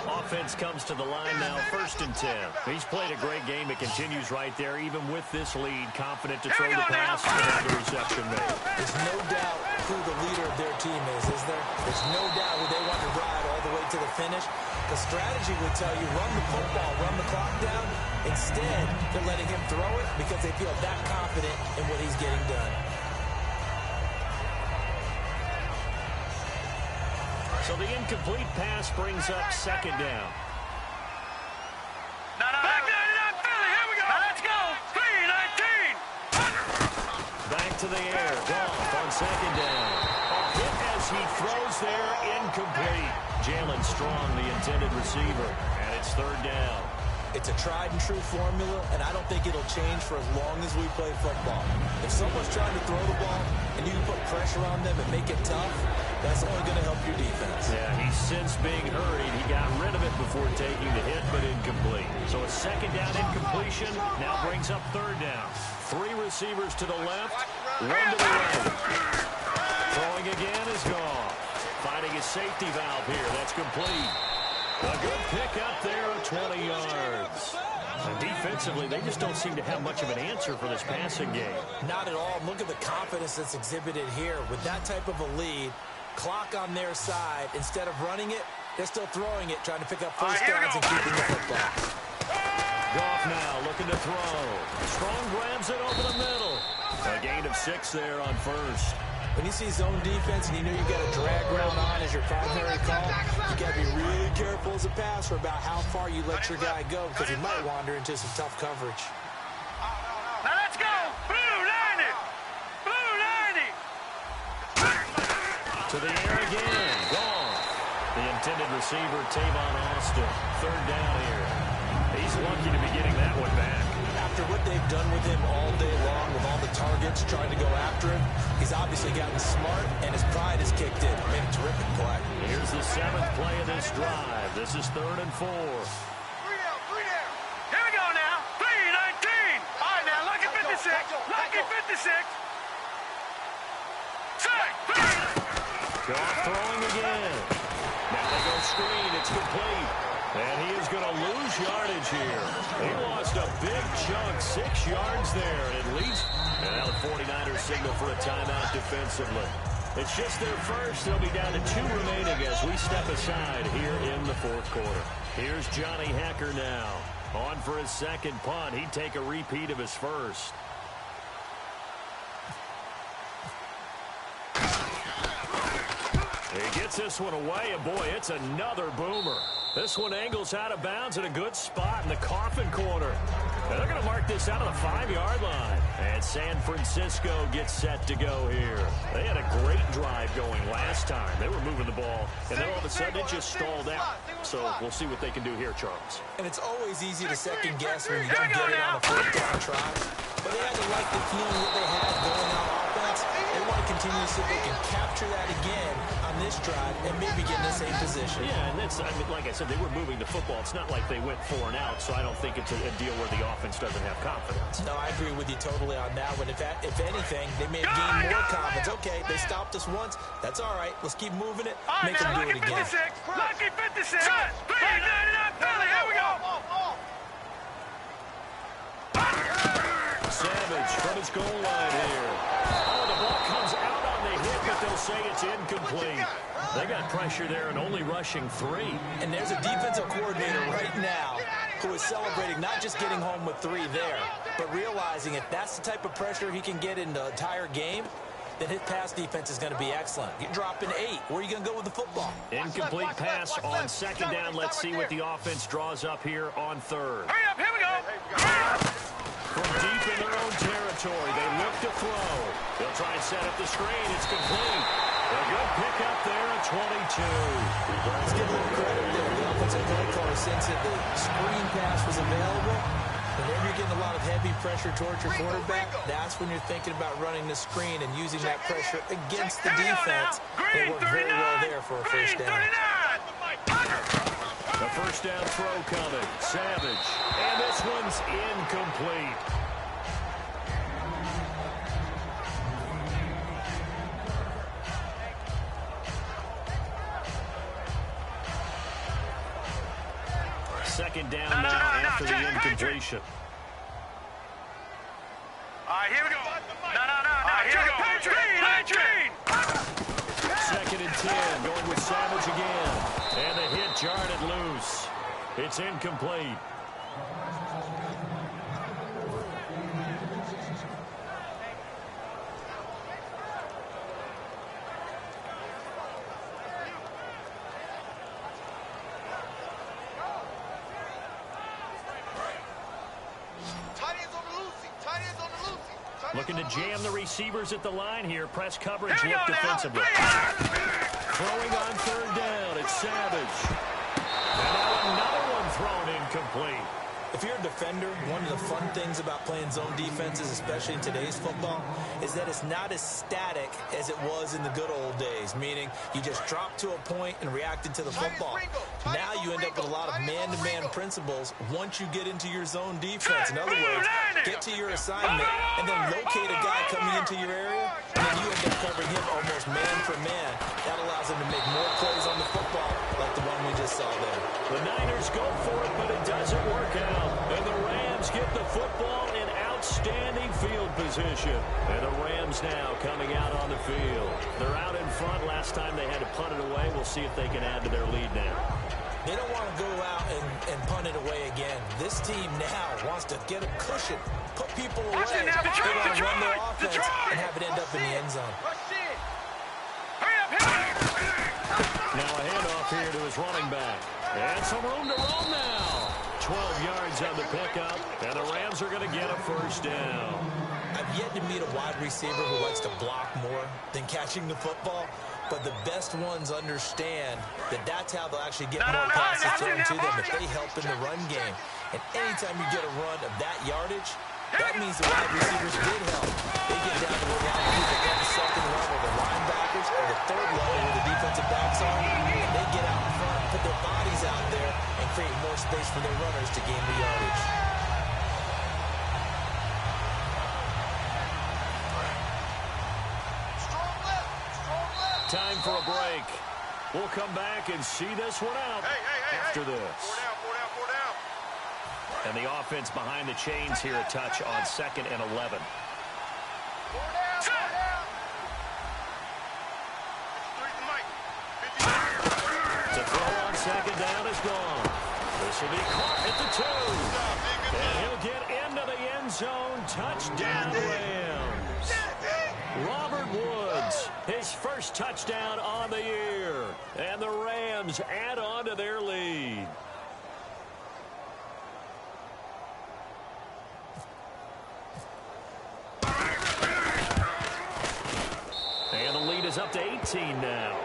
Offense comes to the line now, 1st and 10. He's played a great game. It continues right there, even with this lead. Confident to throw the pass and have the reception made. There's no doubt who the leader of their team is there? There's no doubt who they want to ride all the way to the finish. The strategy would tell you, run the football, run the clock down. Instead, they're letting him throw it because they feel that confident in what he's getting done. So the incomplete pass brings up 2nd down. Back 99 Philly, here we go. Let's go. 3-19. Back to the air. Goff on 2nd down. A hit as he throws there, incomplete. Jalen Strong, the intended receiver, and it's 3rd down. It's a tried-and-true formula, and I don't think it'll change for as long as we play football. If someone's trying to throw the ball and you can put pressure on them and make it tough, that's only going to help your defense. Yeah, he's since being hurried. He got rid of it before taking the hit, but incomplete. So a 2nd down incompletion now brings up 3rd down. 3 receivers to the left, 1 to the right. Throwing again is Goff. Finding his safety valve here. That's complete. A good pick up there of 20 yards. And defensively, they just don't seem to have much of an answer for this passing game. Not at all. Look at the confidence that's exhibited here. With that type of a lead, clock on their side, instead of running it, they're still throwing it, trying to pick up first downs and keeping the football. Goff now looking to throw. Strong grabs it over the middle. A gain of 6 there on 1st. When you see zone defense and you know you've got a drag route on as your primary call, you got to be really careful as a passer about how far you let your guy go because he might wander into some tough coverage. Now let's go. Blue 90. Blue 90. To the air again. Goff. The intended receiver, Tavon Austin. 3rd down here. He's lucky to be getting that one back. After what they've done with him all day long, with all the targets trying to go after him, he's obviously gotten smart, and his pride has kicked in. Made a terrific play. Here's the 7th play of this drive. This is 3rd and 4. 3 down. Here we go now. 3-19. All right, now, lucky 56. Lucky 56. Sack. Goff throwing again. Now they go screen. It's complete. And he is going to lose yardage here. He lost a big chunk, 6 yards there, and at least. And now the 49ers signal for a timeout defensively. It's just their first. They'll be down to 2 remaining as we step aside here in the 4th quarter. Here's Johnny Hecker now. On for his 2nd punt. He'd take a repeat of his first. He gets this one away, and boy, it's another boomer. This one angles out of bounds in a good spot in the coffin corner. And they're going to mark this out of the 5-yard line. And San Francisco gets set to go here. They had a great drive going last time. They were moving the ball, and then all of a sudden it just stalled out. So we'll see what they can do here, Charles. And it's always easy to second guess when you don't get it on a 4th down try. But they had to like the feeling that they had going on offense. They want to continue to see if they can capture that again on this drive and maybe get in the same position. Yeah, and that's, I mean, like I said, they were moving the football. It's not like they went 4 and out, so I don't think it's a deal where the offense doesn't have confidence. No, I agree with you totally on that one. If anything, they may have gained more confidence. Okay, they stopped us once. That's all right. Let's keep moving it. Make them do it again. Lucky 56. 3-99 Philly. Here we go. Savage from his goal line here. Oh, the ball comes out on the hit, but they'll say it's incomplete. They got pressure there and only rushing 3. And there's a defensive coordinator right now who is celebrating not just getting home with 3 there, but realizing if that's the type of pressure he can get in the entire game, then his pass defense is going to be excellent. You're dropping 8. Where are you going to go with the football? Incomplete pass on 2nd down. Let's see what the offense draws up here on 3rd. Hurry up, here we go. From deep in their own territory, they look to throw. They'll try and set up the screen. It's complete. A good pick up there at 22. Let's give a little credit there to the offensive play caller. Since the screen pass was available, whenever you're getting a lot of heavy pressure towards your quarterback, that's when you're thinking about running the screen and using that pressure against the defense. They worked very well there for a first down. The first down throw coming. Savage. And this one's incomplete. Second down now after the incompletion. All right, here we go. No. Here we go. Green. Second and 10, going with Savage again. And the hit jarred it loose. It's incomplete. Looking to jam the receivers at the line here. Press coverage, look defensively. Throwing on third down, it's Savage. And now another one thrown incomplete. If you're a defender, one of the fun things about playing zone defenses, especially in today's football, is that it's not as static as it was in the good old days, meaning you just drop to a point and reacted to the football. Now you end up with a lot of man-to-man principles once you get into your zone defense. In other words, get to your assignment and then locate a guy coming into your area, and then you end up covering him almost man for man. That allows him to make more plays on the football like the one we just saw there. The Niners go for it, but it doesn't work out. And the Rams get the football in outstanding field position. And the Rams now coming out on the field. They're out in front. Last time they had to punt it away. We'll see if they can add to their lead now. They don't want to go out and punt it away again. This team now wants to get a cushion, put people away. They want to run their offense and have it end up in the end zone. Now a handoff here to his running back. And some room to roam now. 12 yards on the pickup, and the Rams are going to get a first down. I've yet to meet a wide receiver who likes to block more than catching the football, but the best ones understand that that's how they'll actually get more passes thrown to them if they help in the run game. And anytime you get a run of that yardage, that means the wide receivers did help. They get down to the line of people at the second level, the linebackers, or the third level where the defensive backs are, and they get out in front, put their bodies out there, and create more space for their runners to gain the yardage. Time for a break. We'll come back and see this one out after this. Four down. And the offense behind the chains here a touch on 2nd and 11. To throw on 2nd down is gone. This will be caught at the 2. And he'll get into the end zone. Touchdown, Rams. Robert Woods, his first touchdown on the year. And the Rams add on to their lead. And the lead is up to 18 now.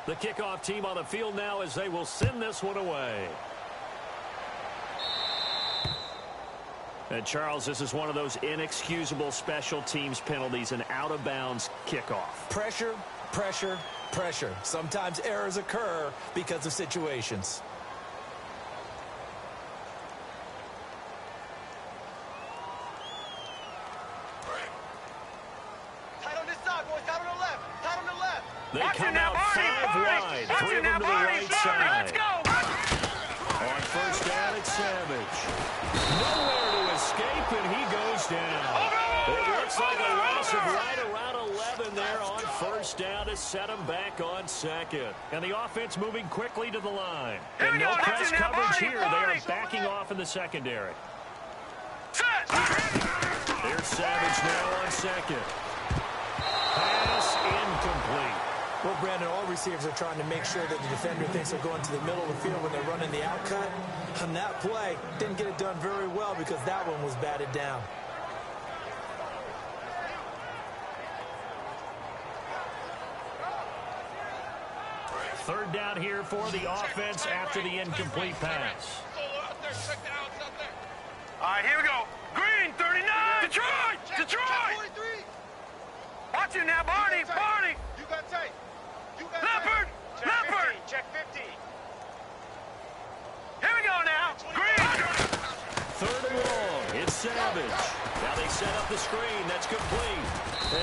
The kickoff team on the field now as they will send this one away. And Charles, this is one of those inexcusable special teams penalties, an out-of-bounds kickoff. Pressure, pressure, pressure. Sometimes errors occur because of situations. They come out 5 wide, 3 of them to the right side. On first down, it's Savage. Nowhere to escape, and he goes down. It looks like a loss of right around 11 there on first down to set them back on second. And the offense moving quickly to the line. And no press coverage here. They are backing off in the secondary. There's Savage now on second. Pass incomplete. Well, Brandon, all receivers are trying to make sure that the defender thinks they're going to the middle of the field when they're running the out cut. On that play, didn't get it done very well because that one was batted down. Third down here for the offense after the incomplete pass. All right, here we go. Green, 39. Detroit! Detroit! Watch it now, Barney. Barney. You got tight. Leopard! Leopard! Check 50. Here we go now. Green! Third and long. It's Savage. Now they set up the screen. That's complete.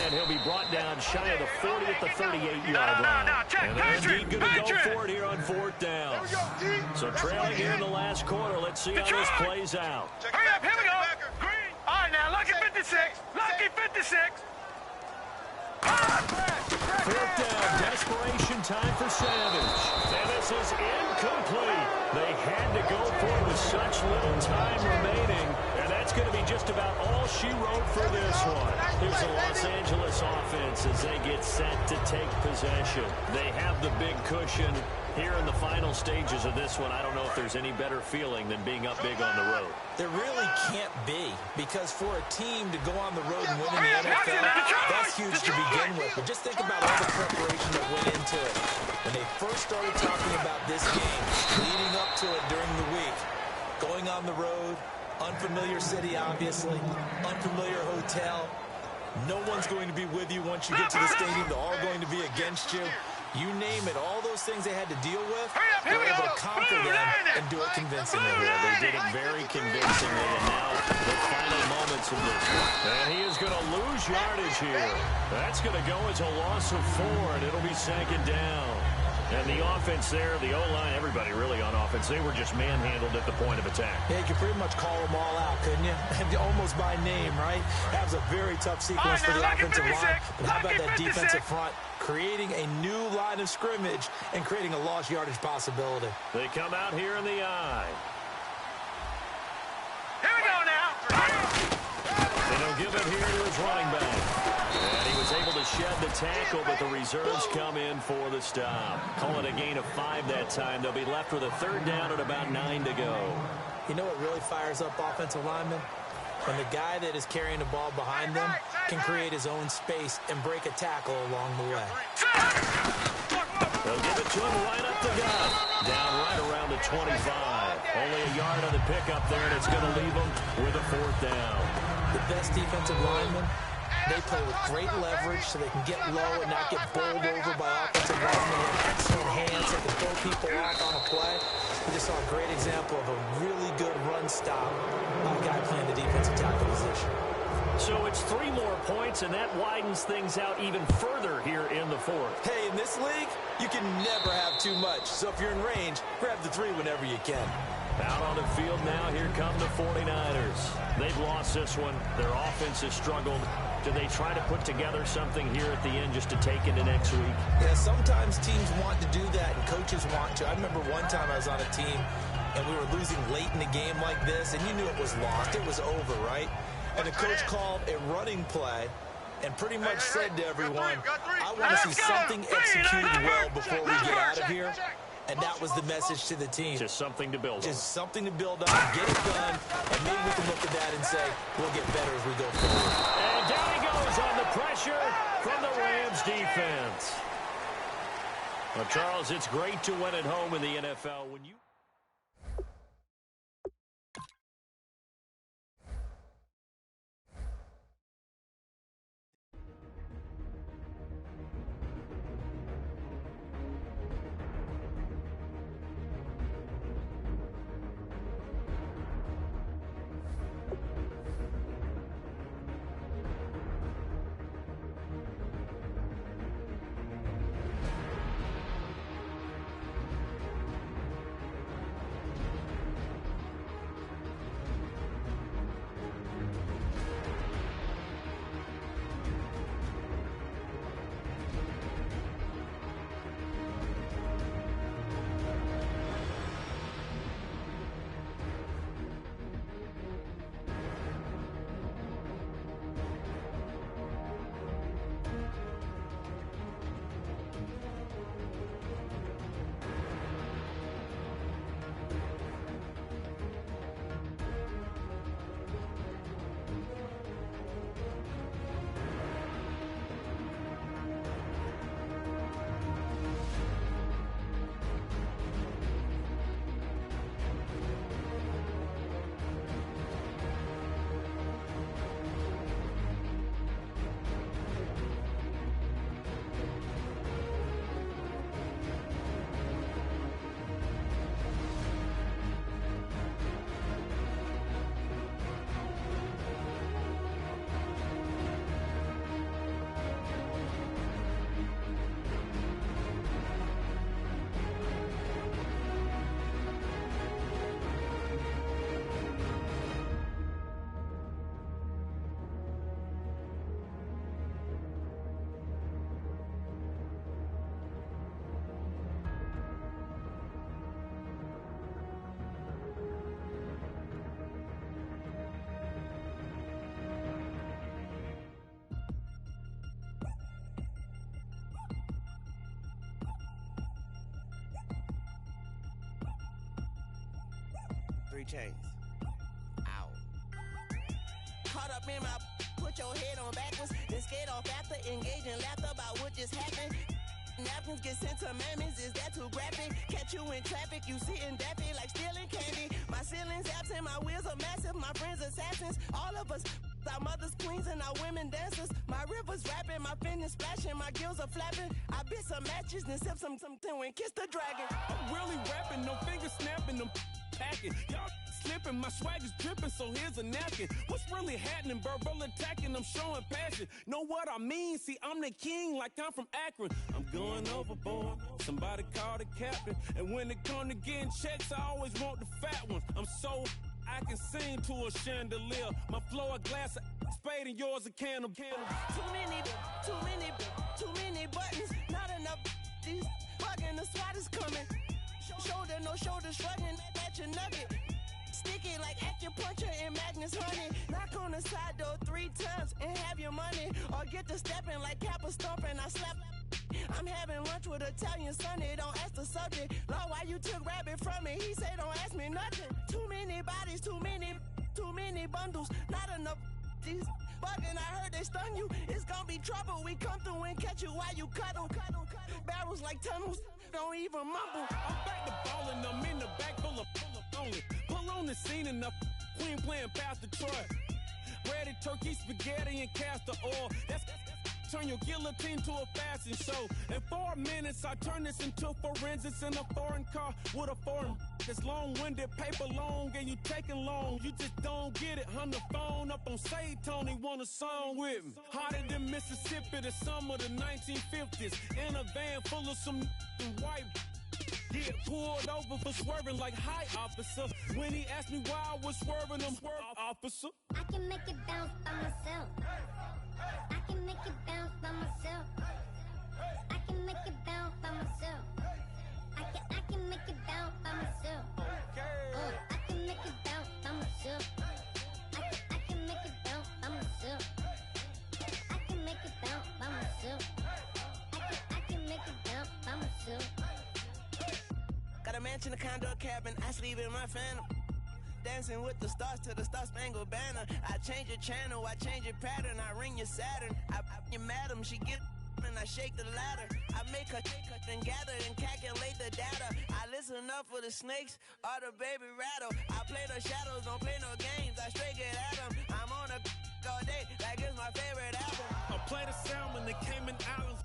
And he'll be brought down shy of the 40 at the 38-yard line. And they're indeed going to go for it here on fourth down. So trailing here in the last quarter. Let's see how this plays out. Hurry up, here we go. Green. All right, now, Lucky 56. Lucky 56. Fourth down, desperation time for Savage. And this is incomplete. They had to go for it with such little time remaining. And that's going to be just about all she wrote for this one. Here's the Los Angeles offense as they get set to take possession. They have the big cushion. Here in the final stages of this one, I don't know if there's any better feeling than being up big on the road. There really can't be, because for a team to go on the road and win in the NFL, that's huge to begin with. But just think about all the preparation that went into it. When they first started talking about this game, leading up to it during the week, going on the road, unfamiliar city, obviously, unfamiliar hotel. No one's going to be with you once you get to the stadium. They're all going to be against you. You name it, all those things they had to deal with, they were able to conquer them and do it convincingly. Yeah, they did it very convincingly, and now the final moments of this one. And he is going to lose yardage here. That's going to go as a loss of 4, and it'll be second down. And the offense there, the O-line, everybody really on offense, they were just manhandled at the point of attack. Yeah, you could pretty much call them all out, couldn't you? Almost by name, right? That was a very tough sequence for the offensive line. But how about that defensive front? Creating a new line of scrimmage and creating a lost yardage possibility. They come out here in the eye. Here we go now. And he'll give it here to his running back. And he was able to shed the tackle, but the reserves come in for the stop. Call it a gain of 5 that time. They'll be left with a third down at about 9 to go. You know what really fires up offensive linemen? When the guy that is carrying the ball behind them can create his own space and break a tackle along the way. They'll give it to him right up the gut. Down right around the 25. Only a yard on the pickup there, and it's going to leave them with a fourth down. The best defensive linemen, they play with great leverage so they can get low and not get bowled over by offensive linemen. They have excellent hands that can throw people off on a play. We just saw a great example of a really good run stop by a guy playing the defensive tackle position. So it's 3 more points, and that widens things out even further here in the fourth. Hey, in this league, you can never have too much. So if you're in range, grab the 3 whenever you can. Out on the field now, here come the 49ers. They've lost this one. Their offense has struggled. Do they try to put together something here at the end just to take into next week? Yeah, sometimes teams want to do that, and coaches want to. I remember one time I was on a team, and we were losing late in the game like this, and you knew it was lost. It was over, right? And the coach called a running play and pretty much said to everyone, I want to see something executed well before we get out of here. And that was the message to the team. Just something to build on. Just something to build on, get it done, and maybe we can look at that and say, we'll get better as we go forward. And down he goes on the pressure from the Rams defense. Well, Charles, it's great to win at home in the NFL when you... 3 chains. Ow. Caught up in my, put your head on backwards, then skate off after, engage in laughter about what just happened. Napkins get sent to mammies, is that too graphic? Catch you in traffic, you sitting daffy like stealing candy. My ceiling's absent, my wheels are massive, my friends assassins. All of us, our mothers queens and our women dancers. My rivers rapping, my fingers splashing, my gills are flapping. I bit some matches, then sip something and kiss the dragon. I'm really rapping, no fingers snapping, them packing. Y'all slipping, my swag is dripping, so here's a napkin. What's really happening? Verbal attacking, I'm showing passion. Know what I mean? See, I'm the king, like I'm from Akron. I'm going overboard. Somebody call the captain. And when it come to getting checks, I always want the fat ones. I'm so I can sing to a chandelier. My flow a glass of spade and yours a can of. Too many buttons, not enough. These bugging, the SWAT is coming. Shoulder, no shoulder shrugging at your nugget. Sticky like acupuncture and Magnus honey. Knock on the side door 3 times and have your money. Or get to stepping like Kappa stomping. I slap. I'm having lunch with Italian Sonny. Don't ask the subject. Lord, why you took rabbit from me? He said don't ask me nothing. Too many bodies, too many bundles. Not enough. These bugging, I heard they stung you. It's gonna be trouble. We come through and catch you while you cuddle. Barrels like tunnels. Don't even mumble. I'm back to ballin', I'm in the back full of only. Pull on the scene enough. Queen playing Pastor Troy. Ready turkey, spaghetti, and castor oil. That's turn your guillotine to a fashion show. In 4 minutes, I turn this into forensics in a foreign car with a foreign. It's long-winded, paper long, and you taking long. You just don't get it. On the phone up on Say Tony, want a song with me. Hotter than Mississippi, the summer of the 1950s. In a van full of some white. Get pulled over for swerving like hi, officer. When he asked me why I was swerving, I'm swerve, officer. I can make it bounce by myself. I can make it bounce by myself. I can make it bounce by myself. I can make it bounce by myself. I can make it bounce by myself. I can make it bounce by myself. I can make it bounce by myself. I can make it bounce by myself. Got a mansion, a condo, a cabin. I sleep in my phantom. Dancing with the stars to the Star-Spangled Banner. I change your channel, I change your pattern. I ring your Saturn. I your madam, she get and I shake the ladder. I make her then gather and calculate the data. I listen up for the snakes or the baby rattle. I play the shadows, don't play no games. I straight get at them. I'm on a all day, like it's my favorite album. I play the salmon, the Cayman Islands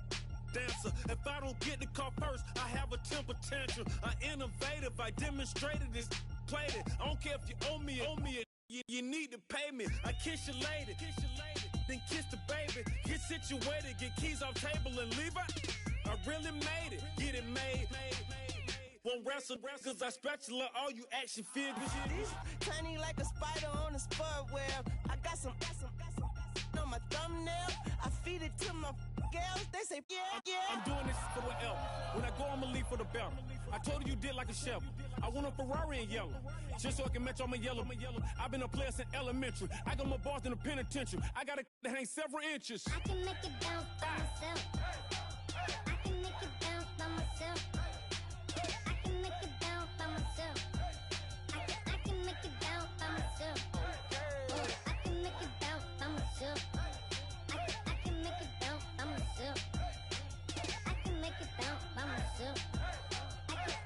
dancer. If I don't get the car first, I have a temper tantrum. I innovative, I demonstrated this, played it. I don't care if you owe me it. You need to pay me. I kiss your lady, then kiss the baby. Get situated, get keys off table and leave her. I really made it, get it made. Won't wrestle, cause I spatula all you action figures. Tiny like a spider on a spud web. I got some on my thumbnail. I feed it to my girls. They say, yeah. I'm doing this for the L. When I go, I'ma leave for the belt. I told you did like a chef. I want a Ferrari in yellow, just so I can match all my yellow. I've been a player since elementary. I got my bars in the penitentiary. I got a that hang several inches. I can make it bounce by myself. I can make it bounce by myself. I can make it bounce by myself. I can make it bounce by myself. I can make it bounce by myself. I can make it bounce by myself. I can make it bounce by myself.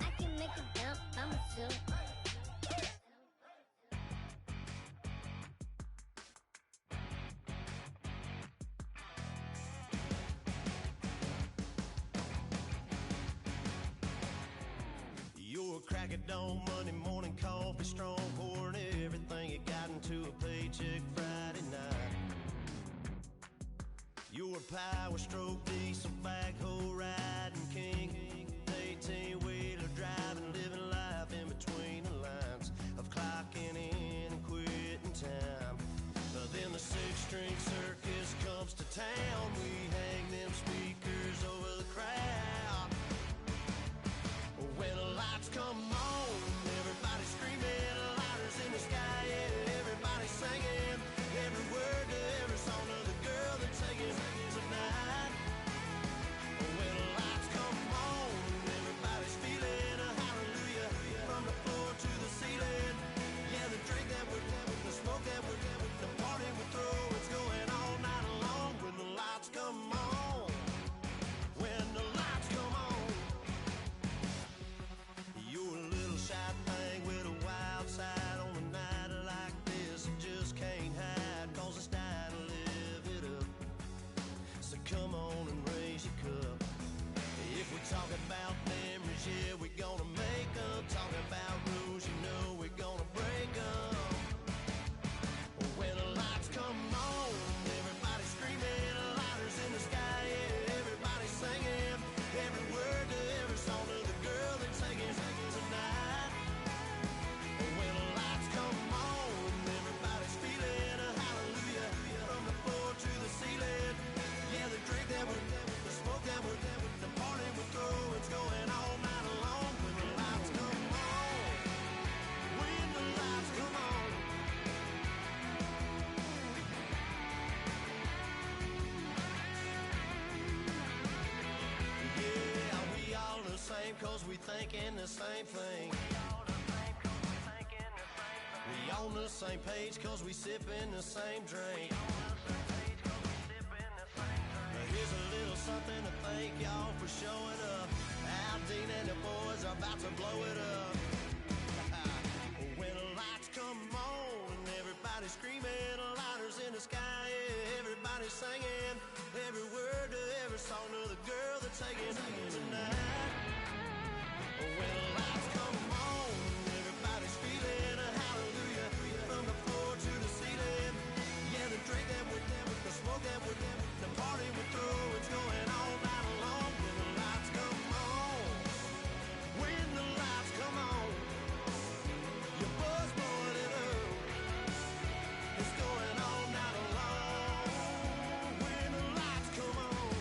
I can make it bounce by myself. You're a crack at dawn, Monday morning coffee, strong pouring everything you got into a paycheck Friday night. You're a power stroke, diesel backhoe riding king, 18-wheeler driving, living life in between the lines of clocking in and quitting time. But then the six-string circus comes to town, we hang them speakers over the crowd. When the lights come on, everybody's screaming, lighters in the sky, yeah, everybody's singing every word to every song of the girl they're taking tonight. When Talking about memories, yeah, we're gonna make them. Talking about rules, you know we're gonna break them. When the lights come on, everybody's screaming, lighters in the sky, yeah, everybody's singing. Every word to every song to the girl they're taking tonight. When the lights come on, everybody's feeling a hallelujah. From the floor to the ceiling, yeah, the drink that we're, the smoke that we're, the party we throw, it's going all night long. When the lights come on, when the lights come on. Yeah, we all the same cause we thinking the same thing. We on the same page cause we sipping the same drink. Here's a little something to thank y'all for showing up. Al Dean and the boys are about to blow it up. When the lights come on and everybody's screaming, lighters in the sky, yeah, everybody's singing. Every word to every song to the girl they're taking tonight. When the lights come on, everybody's feeling a hallelujah. From the floor to the ceiling, yeah, the drink that we're the smoke that we're the party we throw, it's going all night long. When the lights come on, when the lights come on, your buzz blowing it up, it's going all night long. When the lights come on.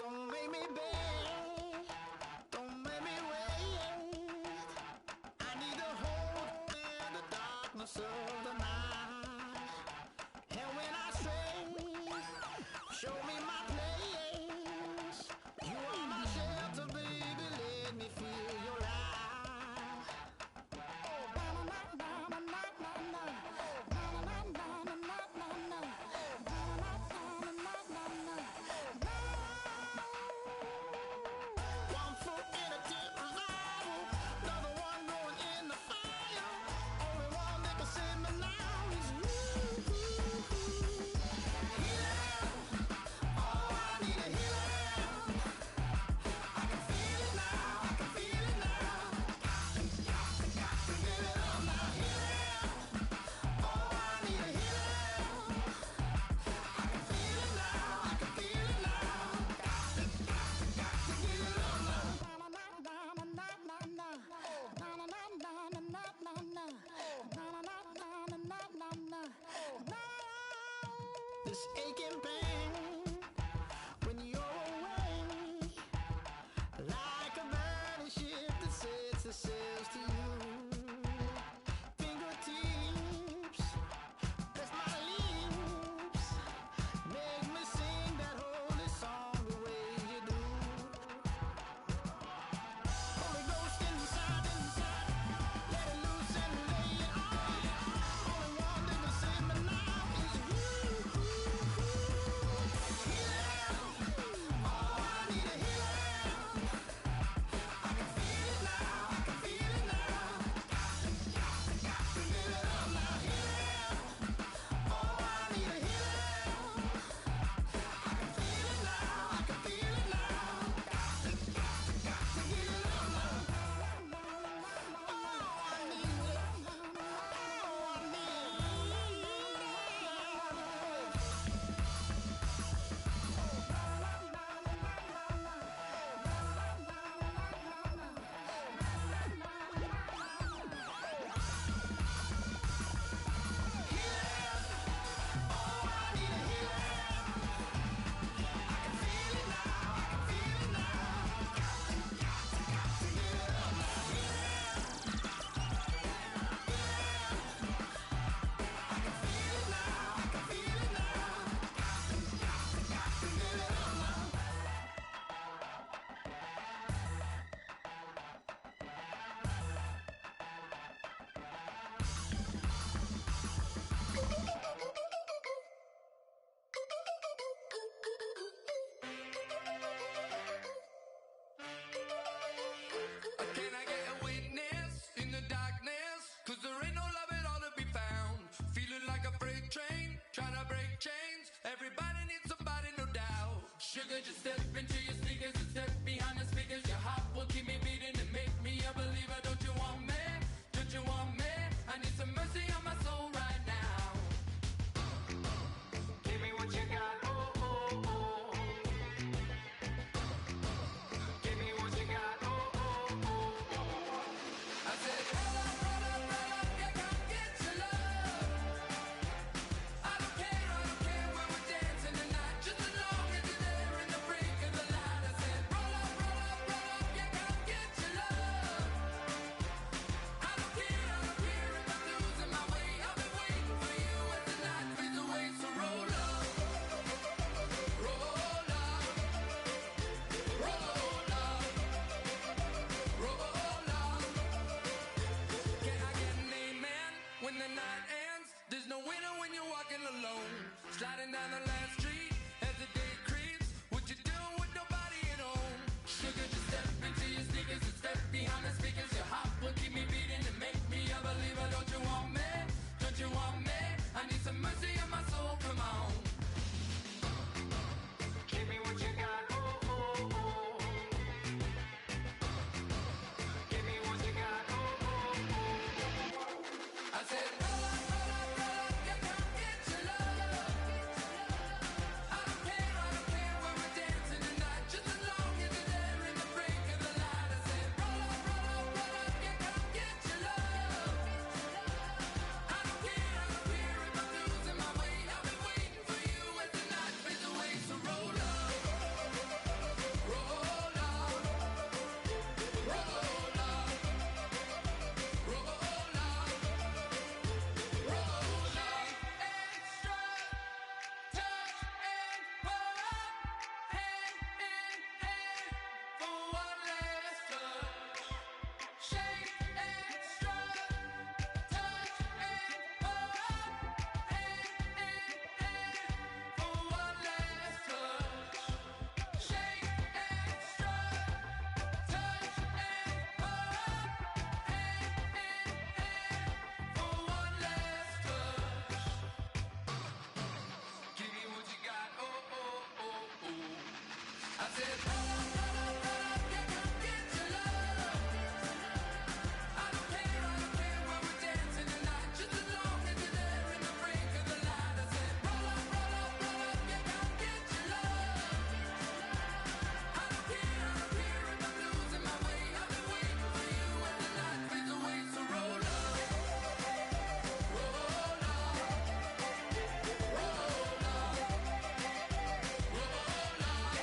Don't make me beg, don't make me wait. I need to hold in the darkness of the night. And when I stray, show me my place. You are my shelter, baby, let me feel your light. One foot in a deep revival, another one going in the fire. Only one that can save me now is you. Healer, oh, I need a healer. I can feel it now, I can feel it now. Got to get it up now. Healer, oh, I need a healer. I can feel it now, I can feel it now. Got to get it up now. This aching pain when you're away, like a burning ship that sets the sails to you. Fingertips, press my lips, make me sing that holy song the way you do. Holy Ghost inside, let it loose and lay it on. Only one that can save me now is you. Sugar, just step into your sneakers and step behind the speakers. Your heart will keep me beating and make me a believer. Don't you want me? Don't you want me? I need some mercy on my soul right now. Give me what you got, oh, oh, oh. Give me what you got, oh, oh, oh, oh. I said, roll up, yeah, come get your love. I don't care where we're dancing tonight, just as long as you're there in the break of the light. I said, roll up, yeah, come get your love. I don't care if I'm losing my way. I've been waiting for you as the night fades away. So roll up, roll up, roll up, roll up. Can I get an amen when the night ends? There's no winner when you're walking alone. Sliding down the last street as the day creeps. What you doing with nobody at home? Sugar, just step into your sneakers and step behind the speakers. Your heart will keep me beating and make me a believer. Don't you want me? Don't you want me? I need some mercy on my soul. Come on. Give me what you got. Oh, oh, oh. Give me what you got. Oh, oh, oh. I said, roll up, yeah, come get your love. I don't care where we're dancing tonight, just as long as you're there in the break of the light. I said, roll up, yeah, come get your love. I don't care if I'm losing my way. I've been waiting for you as the night fades away. So roll up, roll up, roll up, roll up, roll up. Extra touch and pull up, hand in hand for one last touch. Shake extra touch and pull up, hand in hand for one last touch. Shake extra touch and pull up, hand in hand for one last touch. Give me what you got, oh, oh, oh, oh. I said, roll up, yeah, come get your love. I don't care where we're dancing tonight, just as long as you're there in the break of the light. I said, roll up, yeah, come get your love. I don't care if I'm losing my way. I've been waiting for you as the night fades away. So roll up, roll up, roll up, roll up,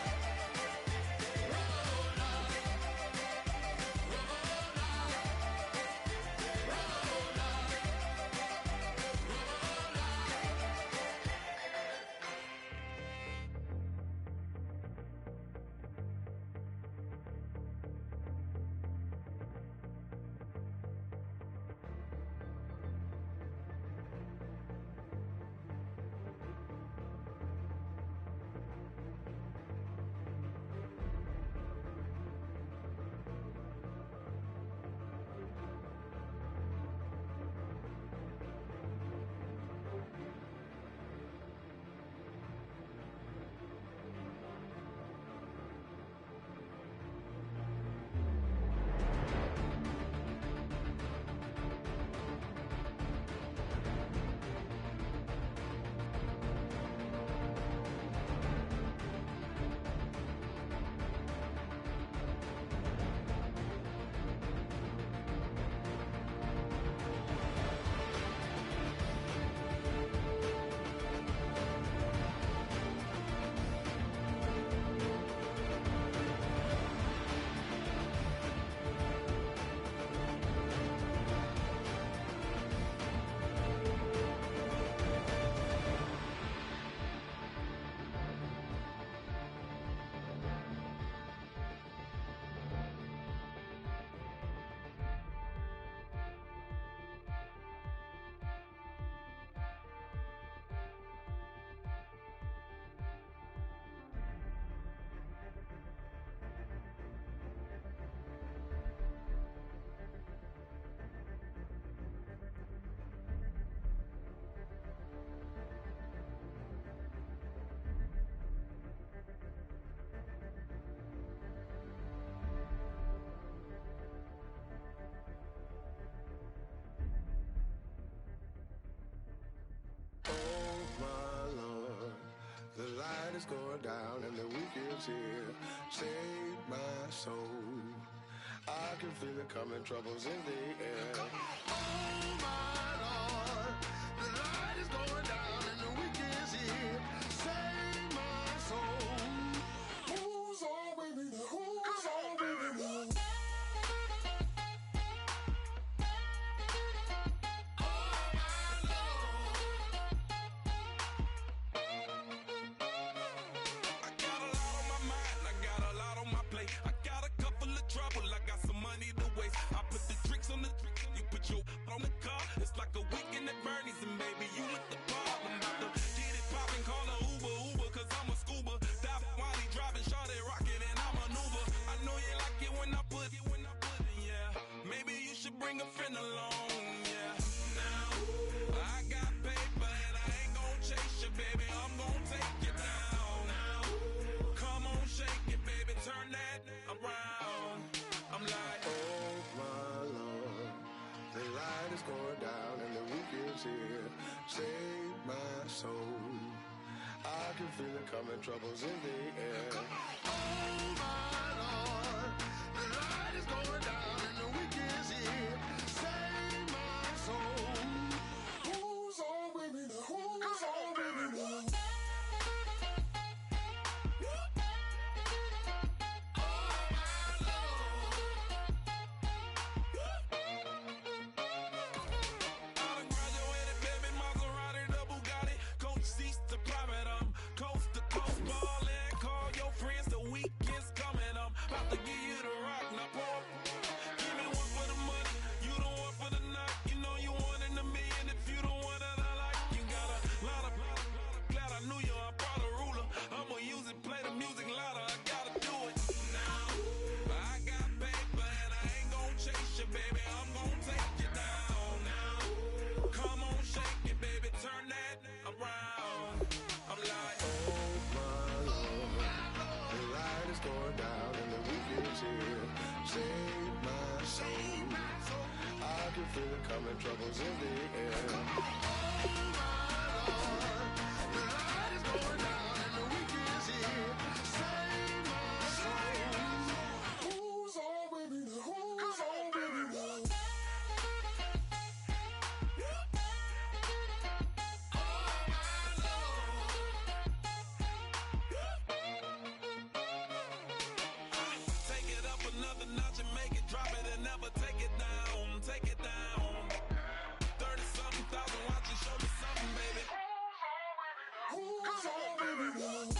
down and the weekend's here. Save my soul. I can feel it coming, troubles in the air. Oh my Lord, the light is going down and the weekend's here. Save my soul. Who's on with me now? Who's on with me now? On the car, it's like a weekend at Bernie's, and baby, you look the problem. About to get it poppin', call a Uber, cause I'm a scuba. Dive while he driving, shot it, rocket, and I'm an Uber. I know you like it when I put it, yeah. Maybe you should bring a friend along, yeah. Now, I got paper, and I ain't gon' chase you, baby, I'm gon' take you down. Now, come on, shake it, baby, turn that around. I'm like, oh my Lord, the light is going down and the weekend's here. Save my soul. I can feel it coming, troubles in the air. Oh my Lord, the light is going down and the weekend's here. Save my soul. Who's on with me now? Who's on with me now? Save my soul. I can feel it coming, troubles in the air. Oh my Lord, the light is going down and the weekend's here. Save my soul. Who's on with me now? Who's on with me now? Another notch and make it, drop it and never take it down, take it down. 30-something thousand watching, show me something, baby. Who's on with me now?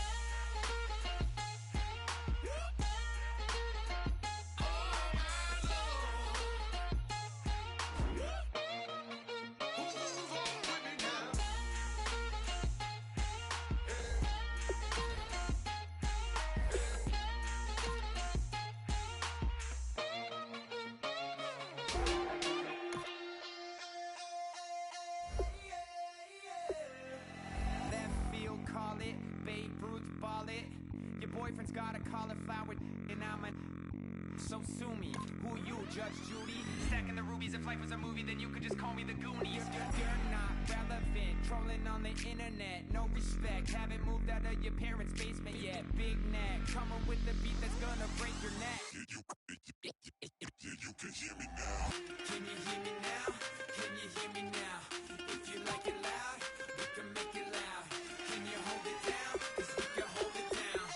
Call it, Babe Ruth ball it. Your boyfriend's got a cauliflower and I'm a... So sue me, who you, Judge Judy? Stacking the rubies, if life was a movie, then you could just call me the Goonies. You're not relevant, trolling on the internet, no respect. Haven't moved out of your parents' basement yet. Big neck, coming with the beat that's gonna break your neck. You can hear me now. Can you hear me now? Can you hear me now? If you like it loud, we can make it loud. Can you hold it down? 'Cause we can hold it down.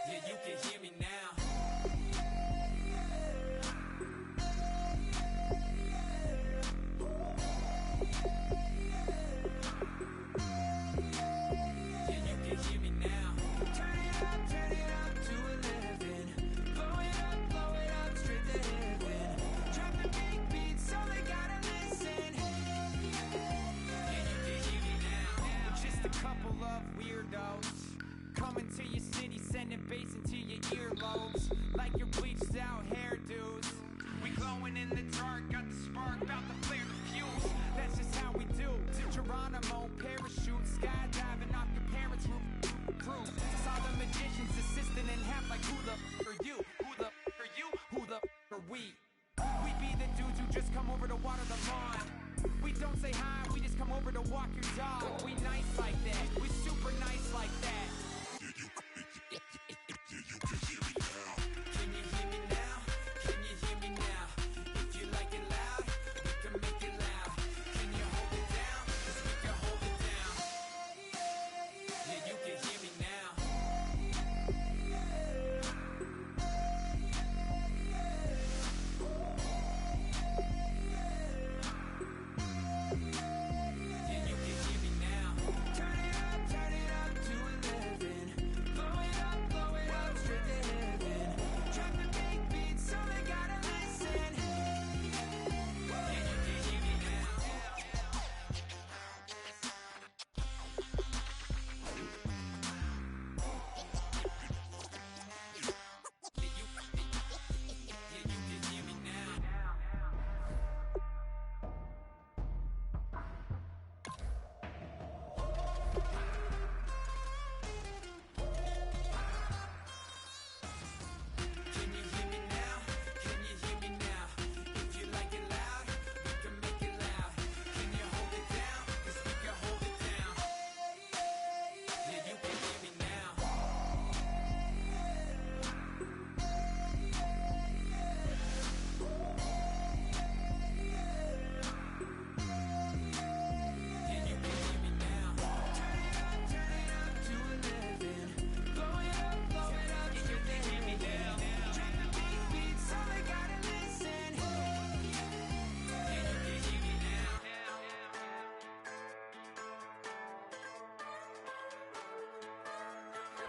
Yeah, you can hear me now. Yeah, you can hear me now. Turn it up to 11. Blow it up straight to heaven. Drop the big beats so they gotta listen. Yeah, you can hear me now. We're just a couple of weirdos coming to your city, sending bass into your earlobes like your bleached out hairdos. We glowing in the dark, got the spark, about to flare the fuse. That's just how we do. To Geronimo, parachute, skydiving off your parents' roof. Proof. Saw the magician's assistant in half like who the are you? Who the are you? Who the are we? We be the dudes who just come over to water the lawn. We don't say hi, we just come over to walk your dog. We nice like that, we super nice like that.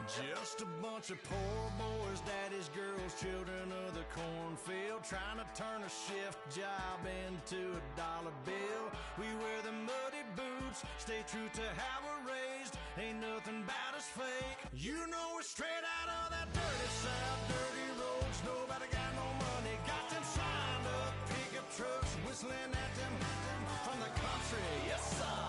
Just a bunch of poor boys, daddy's girls, children of the cornfield, trying to turn a shift job into a dollar bill. We wear the muddy boots, stay true to how we're raised. Ain't nothing about us fake. You know we're straight out of that dirty south, dirty roads. Nobody got no money, got them signed up pickup trucks, whistling at them from the country. Yes, sir.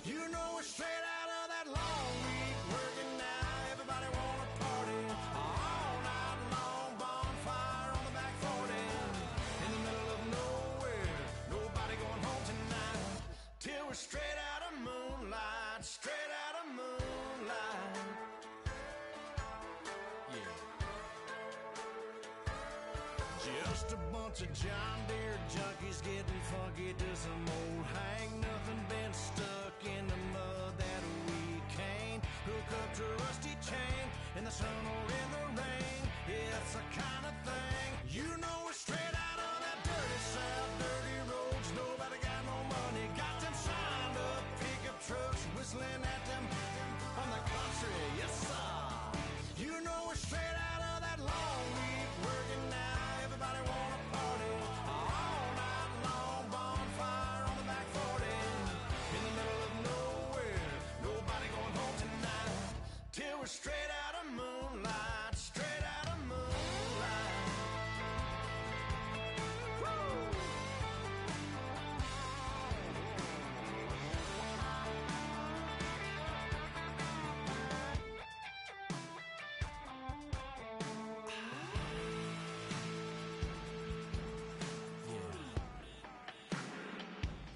You know we're straight out of that long week working now. Everybody wanna party all night long, bonfire on the back 40 in the middle of nowhere. Nobody going home tonight till we're straight out of moonlight, straight out of moonlight. Yeah. Just a bunch of John Deere junkies getting funky to some old hang. Nothing been stuck in the mud that we can't hook up to a rusty chain in the sun or in the rain. It's the kind of thing. You know we're straight out of that dirty south, dirty roads. Nobody got no money, got them signed up pickup trucks, whistling at them from the country. Yes, sir. You know we're straight out of that long week working now. Everybody wanna party all night long, bonfire on the back 40 in the middle of nowhere. Nobody going home tonight till we're straight out of moonlight, straight out of moonlight. Woo!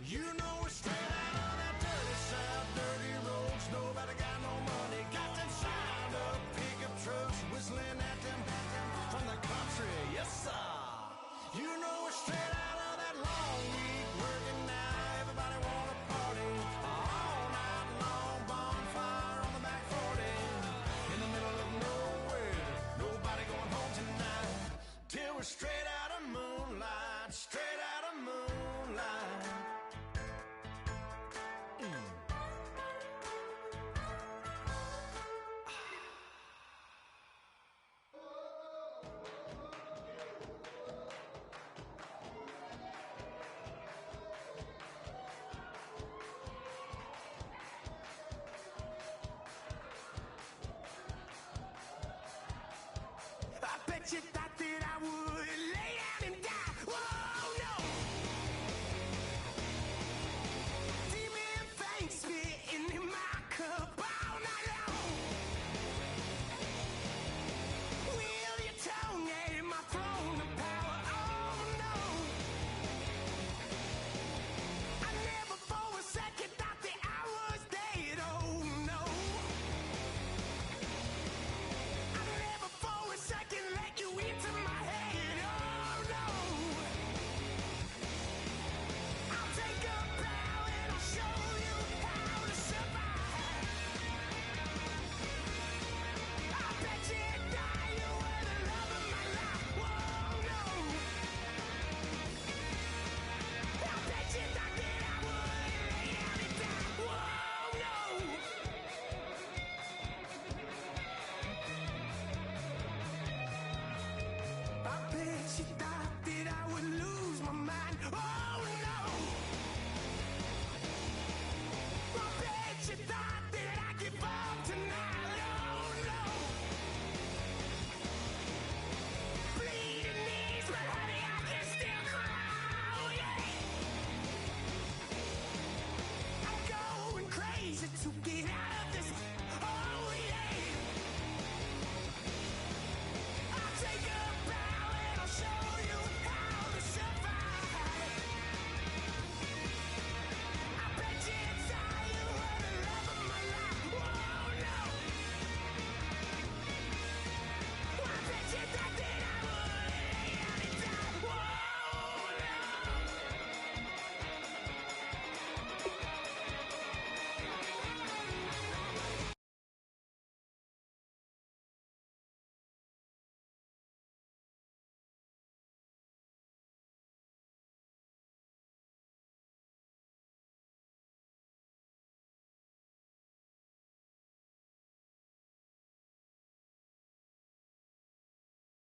You know we're straight out of that dirty south, dirty roads. Nobody got no money, got them signed up pickup trucks, whistling at them from the country. Yes, sir. You know we're straight out of that long week working now. Everybody wanna party all night long, bonfire on the back 40 in the middle of nowhere. Nobody going home tonight till we're straight out of moonlight, straight out of moonlight. I bet you